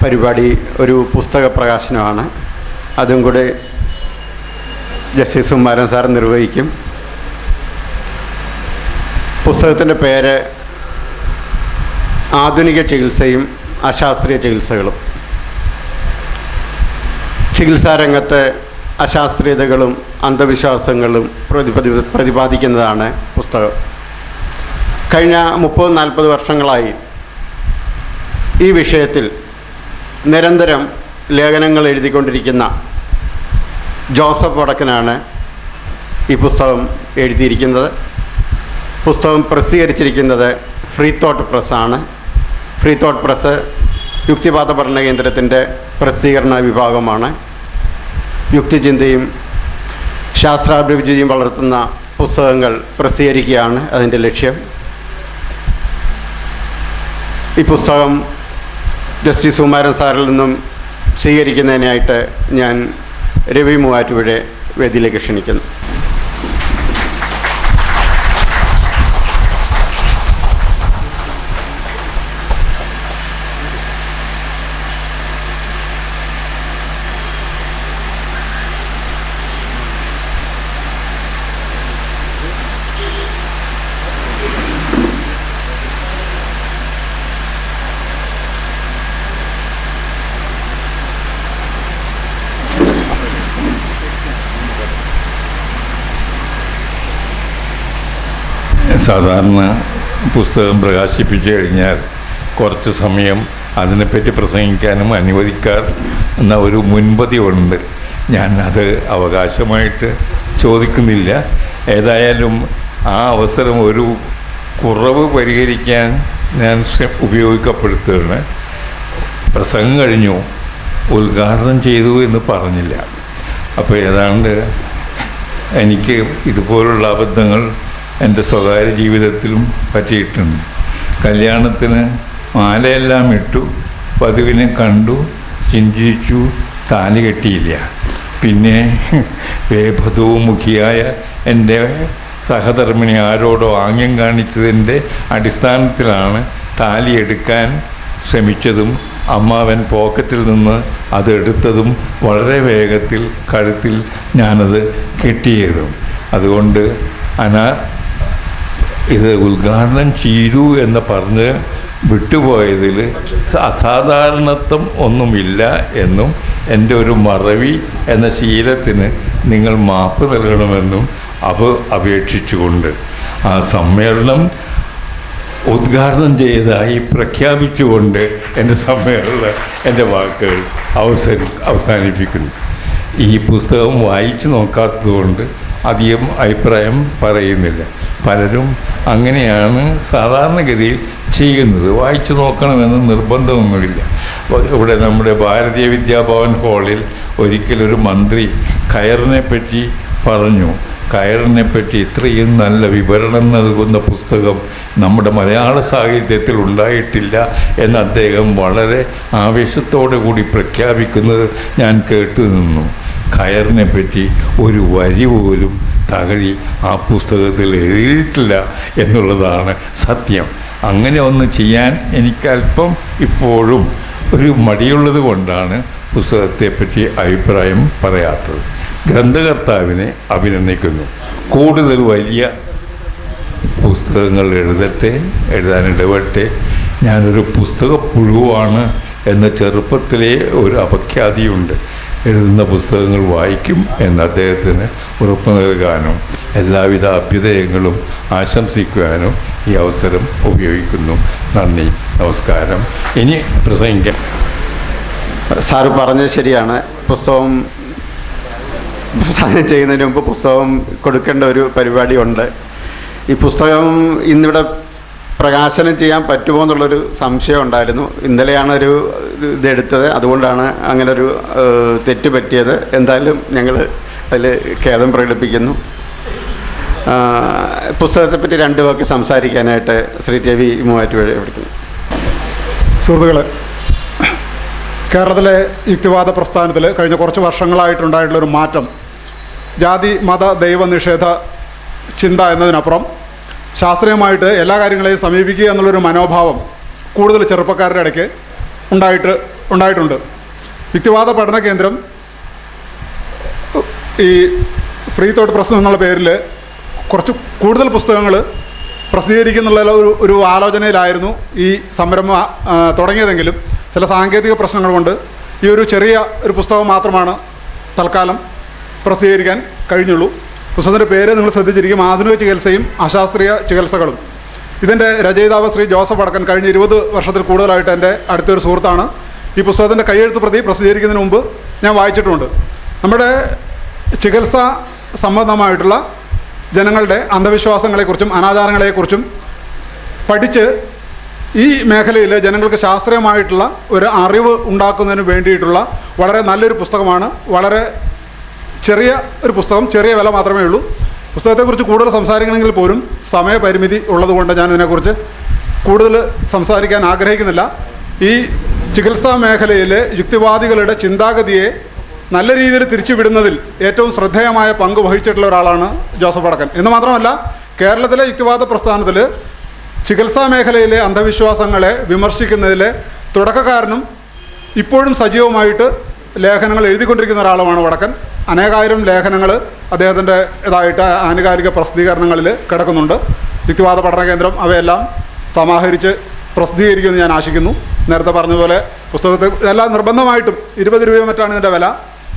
പരിപാടി ഒരു പുസ്തക പ്രകാശനമാണ്. അതും കൂടെ ജസ്റ്റിസ് സുകുമാരൻ സാർ നിർവഹിക്കും. പുസ്തകത്തിൻ്റെ പേര് ആധുനിക ചികിത്സയും അശാസ്ത്രീയ ചികിത്സകളും. ചികിത്സാരംഗത്തെ അശാസ്ത്രീയതകളും അന്ധവിശ്വാസങ്ങളും പ്രതിപാദിക്കുന്നതാണ് പുസ്തകം. കഴിഞ്ഞ 30-40 വർഷങ്ങളായി ഈ വിഷയത്തിൽ നിരന്തരം ലേഖനങ്ങൾ എഴുതിക്കൊണ്ടിരിക്കുന്ന ജോസഫ് വടക്കനാണ് ഈ പുസ്തകം എഴുതിയിരിക്കുന്നത്. പുസ്തകം പ്രസിദ്ധീകരിച്ചിരിക്കുന്നത് ഫ്രീ തോട്ട് പ്രസ്സാണ്. ഫ്രീ തോട്ട് പ്രസ് യുക്തിവാദ പഠന കേന്ദ്രത്തിൻ്റെ പ്രസിദ്ധീകരണ വിഭാഗമാണ്. യുക്തിചിന്തയും ശാസ്ത്രാഭിരുചിയും വളർത്തുന്ന പുസ്തകങ്ങൾ പ്രസിദ്ധീകരിക്കുകയാണ് അതിൻ്റെ ലക്ഷ്യം. ഈ പുസ്തകം ജസ്റ്റിസ് സുകുമാരൻ സാറിൽ നിന്നും സ്വീകരിക്കുന്നതിനായിട്ട് ഞാൻ രവി മൂവാറ്റുപുഴ വേദിയിലേക്ക് ക്ഷണിക്കുന്നു. സാധാരണ പുസ്തകം പ്രകാശിപ്പിച്ചു കഴിഞ്ഞാൽ കുറച്ച് സമയം അതിനെപ്പറ്റി പ്രസംഗിക്കാനും അനുവദിക്കാറുന്ന ഒരു മുൻപതിവുണ്ട്. ഞാൻ അത് അവകാശമായിട്ട് ചോദിക്കുന്നില്ല. ഏതായാലും ആ അവസരം ഒരു കുറവ് പരിഹരിക്കാൻ ഞാൻ ഉപയോഗിക്കപ്പെടുത്തുകയാണ്. പ്രസംഗം കഴിഞ്ഞു, ഉദ്ഘാടനം ചെയ്തു എന്ന് പറഞ്ഞില്ല. അപ്പോൾ ഏതാണ്ട് എനിക്ക് ഇതുപോലുള്ള അബദ്ധങ്ങൾ എൻ്റെ സ്വകാര്യ ജീവിതത്തിലും പറ്റിയിട്ടുണ്ട്. കല്യാണത്തിന് മാലയെല്ലാം ഇട്ടു, വധുവിനെ കണ്ടു, ചിന്തിച്ചു, താലി കെട്ടിയില്ല. പിന്നെ വേഭതവുമുഖിയായ എൻ്റെ സഹധർമ്മിണി ആരോടോ ആംഗ്യം കാണിച്ചതിൻ്റെ അടിസ്ഥാനത്തിലാണ് താലി എടുക്കാൻ ശ്രമിച്ചതും അമ്മാവൻ പോക്കറ്റിൽ നിന്ന് അതെടുത്തതും വളരെ വേഗത്തിൽ കഴുത്തിൽ ഞാനത് കെട്ടിയതും. അതുകൊണ്ട് ഇത് ഉദ്ഘാടനം ചെയ്തു എന്ന് പറഞ്ഞ് വിട്ടുപോയതിൽ അസാധാരണത്വം ഒന്നുമില്ല എന്നും എൻ്റെ ഒരു മറവി എന്ന ശീലത്തിന് നിങ്ങൾ മാപ്പ് നൽകണമെന്നും അപേക്ഷിച്ചുകൊണ്ട് ആ സമ്മേളനം ഉദ്ഘാടനം ചെയ്തതായി പ്രഖ്യാപിച്ചുകൊണ്ട് എൻ്റെ വാക്കുകൾ അവസാനിപ്പിക്കുന്നു. ഈ പുസ്തകം വായിച്ചു നോക്കാത്തതുകൊണ്ട് അധികം അഭിപ്രായം പറയുന്നില്ല. പലരും അങ്ങനെയാണ് സാധാരണഗതിയിൽ ചെയ്യുന്നത്. വായിച്ചു നോക്കണമെന്ന് നിർബന്ധമൊന്നുമില്ല. ഇവിടെ നമ്മുടെ ഭാരതീയ വിദ്യാഭവൻ ഹാളിൽ ഒരിക്കലൊരു മന്ത്രി കയറിനെ പറ്റി പറഞ്ഞു. കയറിനെപ്പറ്റി ഇത്രയും നല്ല വിവരണം നൽകുന്ന പുസ്തകം നമ്മുടെ മലയാള സാഹിത്യത്തിൽ ഉണ്ടായിട്ടില്ല എന്ന് അദ്ദേഹം വളരെ ആവേശത്തോടു കൂടി പ്രഖ്യാപിക്കുന്നത് ഞാൻ കേട്ടു നിന്നു. കയറിനെപ്പറ്റി ഒരു വരി പോലും തകഴി ആ പുസ്തകത്തിൽ എഴുതിയിട്ടില്ല എന്നുള്ളതാണ് സത്യം. അങ്ങനെ ഒന്ന് ചെയ്യാൻ എനിക്കല്പം ഇപ്പോഴും ഒരു മടിയുള്ളത് കൊണ്ടാണ് പുസ്തകത്തെപ്പറ്റി അഭിപ്രായം പറയാത്തത്. ഗ്രന്ഥകർത്താവിനെ അഭിനന്ദിക്കുന്നു. കൂടുതൽ വലിയ പുസ്തകങ്ങൾ എഴുതാനിടപെട്ടെ. ഞാനൊരു പുസ്തക പുഴുവാണ് എന്ന ചെറുപ്പത്തിലെ ഒരു അപഖ്യാതിയുണ്ട്. എഴുതുന്ന പുസ്തകങ്ങൾ വായിക്കും എന്ന് അദ്ദേഹത്തിന് ഉറപ്പ് നൽകാനും എല്ലാവിധ അഭ്യുദയങ്ങളും ആശംസിക്കുവാനും ഈ അവസരം ഉപയോഗിക്കുന്നു. നന്ദി, നമസ്കാരം. ഇനി പ്രസംഗിക്കാം. സാറ് പറഞ്ഞത് ശരിയാണ്. പുസ്തകം പ്രസാദനം ചെയ്യുന്നതിന് മുമ്പ് പുസ്തകം കൊടുക്കേണ്ട ഒരു പരിപാടിയുണ്ട്. ഈ പുസ്തകം ഇന്നിവിടെ പ്രകാശനം ചെയ്യാൻ പറ്റുമോ എന്നുള്ളൊരു സംശയം ഉണ്ടായിരുന്നു. ഇന്നലെയാണ് ഒരു ഇതെടുത്തത്, അതുകൊണ്ടാണ് അങ്ങനൊരു തെറ്റ് പറ്റിയത്. എന്തായാലും ഞങ്ങൾ അതിൽ ഖേദം പ്രകടിപ്പിക്കുന്നു. പുസ്തകത്തെപ്പറ്റി 2 വാക്ക് സംസാരിക്കാനായിട്ട് ശ്രീ രവി മൂവാറ്റുപുഴ വിളിക്കുന്നു. സുഹൃത്തുക്കളെ, കേരളത്തിലെ യുക്തിവാദ പ്രസ്ഥാനത്തിൽ കഴിഞ്ഞ കുറച്ച് വർഷങ്ങളായിട്ടുണ്ടായിട്ടുള്ളൊരു മാറ്റം ജാതി മത ദൈവ നിഷേധ ചിന്ത എന്നതിനപ്പുറം ശാസ്ത്രീയമായിട്ട് എല്ലാ കാര്യങ്ങളെയും സമീപിക്കുക എന്നുള്ളൊരു മനോഭാവം കൂടുതൽ ചെറുപ്പക്കാരുടെ ഇടയ്ക്ക് ഉണ്ടായിട്ടുണ്ട്. യുക്തിവാദ പഠന കേന്ദ്രം ഈ ഫ്രീ തോട്ട് പ്രസ് എന്നുള്ള പേരിൽ കുറച്ച് കൂടുതൽ പുസ്തകങ്ങൾ പ്രസിദ്ധീകരിക്കുന്നുള്ള ഒരു ആലോചനയിലായിരുന്നു ഈ സംരംഭം തുടങ്ങിയതെങ്കിലും ചില സാങ്കേതിക പ്രശ്നങ്ങൾ കൊണ്ട് ഈ ഒരു ചെറിയ ഒരു പുസ്തകം മാത്രമാണ് തൽക്കാലം പ്രസിദ്ധീകരിക്കാൻ കഴിഞ്ഞുള്ളൂ. പുസ്തകത്തിൻ്റെ പേര് നിങ്ങൾ ശ്രദ്ധിച്ചിരിക്കും, ആധുനിക ചികിത്സയും അശാസ്ത്രീയ ചികിത്സകളും. ഇതിൻ്റെ രചയിതാവ് ശ്രീ ജോസഫ് വടക്കൻ കഴിഞ്ഞ 20 വർഷത്തിൽ കൂടുതലായിട്ട് എൻ്റെ അടുത്തൊരു സുഹൃത്താണ്. ഈ പുസ്തകത്തിൻ്റെ കയ്യെഴുത്ത് പ്രതി പ്രസിദ്ധീകരിക്കുന്നതിന് മുമ്പ് ഞാൻ വായിച്ചിട്ടുമുണ്ട്. നമ്മുടെ ചികിത്സ സംബന്ധമായിട്ടുള്ള ജനങ്ങളുടെ അന്ധവിശ്വാസങ്ങളെക്കുറിച്ചും അനാചാരങ്ങളെക്കുറിച്ചും പഠിച്ച് ഈ മേഖലയിൽ ജനങ്ങൾക്ക് ശാസ്ത്രീയമായിട്ടുള്ള ഒരു അറിവ് ഉണ്ടാക്കുന്നതിന് വേണ്ടിയിട്ടുള്ള വളരെ നല്ലൊരു പുസ്തകമാണ്. വളരെ ചെറിയ ഒരു പുസ്തകം, ചെറിയ വില മാത്രമേ ഉള്ളൂ. പുസ്തകത്തെക്കുറിച്ച് കൂടുതൽ സംസാരിക്കണമെങ്കിൽ പോലും സമയപരിമിതി ഉള്ളതുകൊണ്ട് ഞാൻ ഇതിനെക്കുറിച്ച് കൂടുതൽ സംസാരിക്കാൻ ആഗ്രഹിക്കുന്നില്ല. ഈ ചികിത്സാ മേഖലയിൽ യുക്തിവാദികളുടെ ചിന്താഗതിയെ നല്ല രീതിയിൽ തിരിച്ചുവിടുന്നതിൽ ഏറ്റവും ശ്രദ്ധേയമായ പങ്ക് വഹിച്ചിട്ടുള്ള ഒരാളാണ് ജോസഫ് വടക്കൻ. എന്ന് മാത്രമല്ല, കേരളത്തിലെ യുക്തിവാദ പ്രസ്ഥാനത്തിൽ ചികിത്സാ മേഖലയിലെ അന്ധവിശ്വാസങ്ങളെ വിമർശിക്കുന്നതിൽ തുടക്കക്കാരനും ഇപ്പോഴും സജീവമായിട്ട് ലേഖനങ്ങൾ എഴുതിക്കൊണ്ടിരിക്കുന്ന ഒരാളുമാണ് വടക്കൻ. അനേകായിരം ലേഖനങ്ങൾ അദ്ദേഹത്തിൻ്റെ ഇതായിട്ട് ആനുകാലിക പ്രസിദ്ധീകരണങ്ങളിൽ കിടക്കുന്നുണ്ട്. യുക്തിവാദ പഠന കേന്ദ്രം അവയെല്ലാം സമാഹരിച്ച് പ്രസിദ്ധീകരിക്കുമെന്ന് ഞാൻ ആശിക്കുന്നു. നേരത്തെ പറഞ്ഞതുപോലെ പുസ്തകത്തെ എല്ലാം നിർബന്ധമായിട്ടും 20 രൂപയോ മറ്റാണ് ഇതിൻ്റെ വില.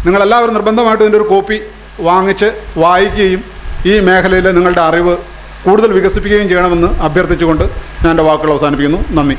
നിങ്ങളെല്ലാവരും നിർബന്ധമായിട്ടും ഇതിൻ്റെ ഒരു കോപ്പി വാങ്ങിച്ച് വായിക്കുകയും ഈ മേഖലയിൽ നിങ്ങളുടെ അറിവ് കൂടുതൽ വികസിപ്പിക്കുകയും ചെയ്യണമെന്ന് അഭ്യർത്ഥിച്ചുകൊണ്ട് ഞാൻ എൻ്റെ വാക്കുകൾ അവസാനിപ്പിക്കുന്നു. നന്ദി.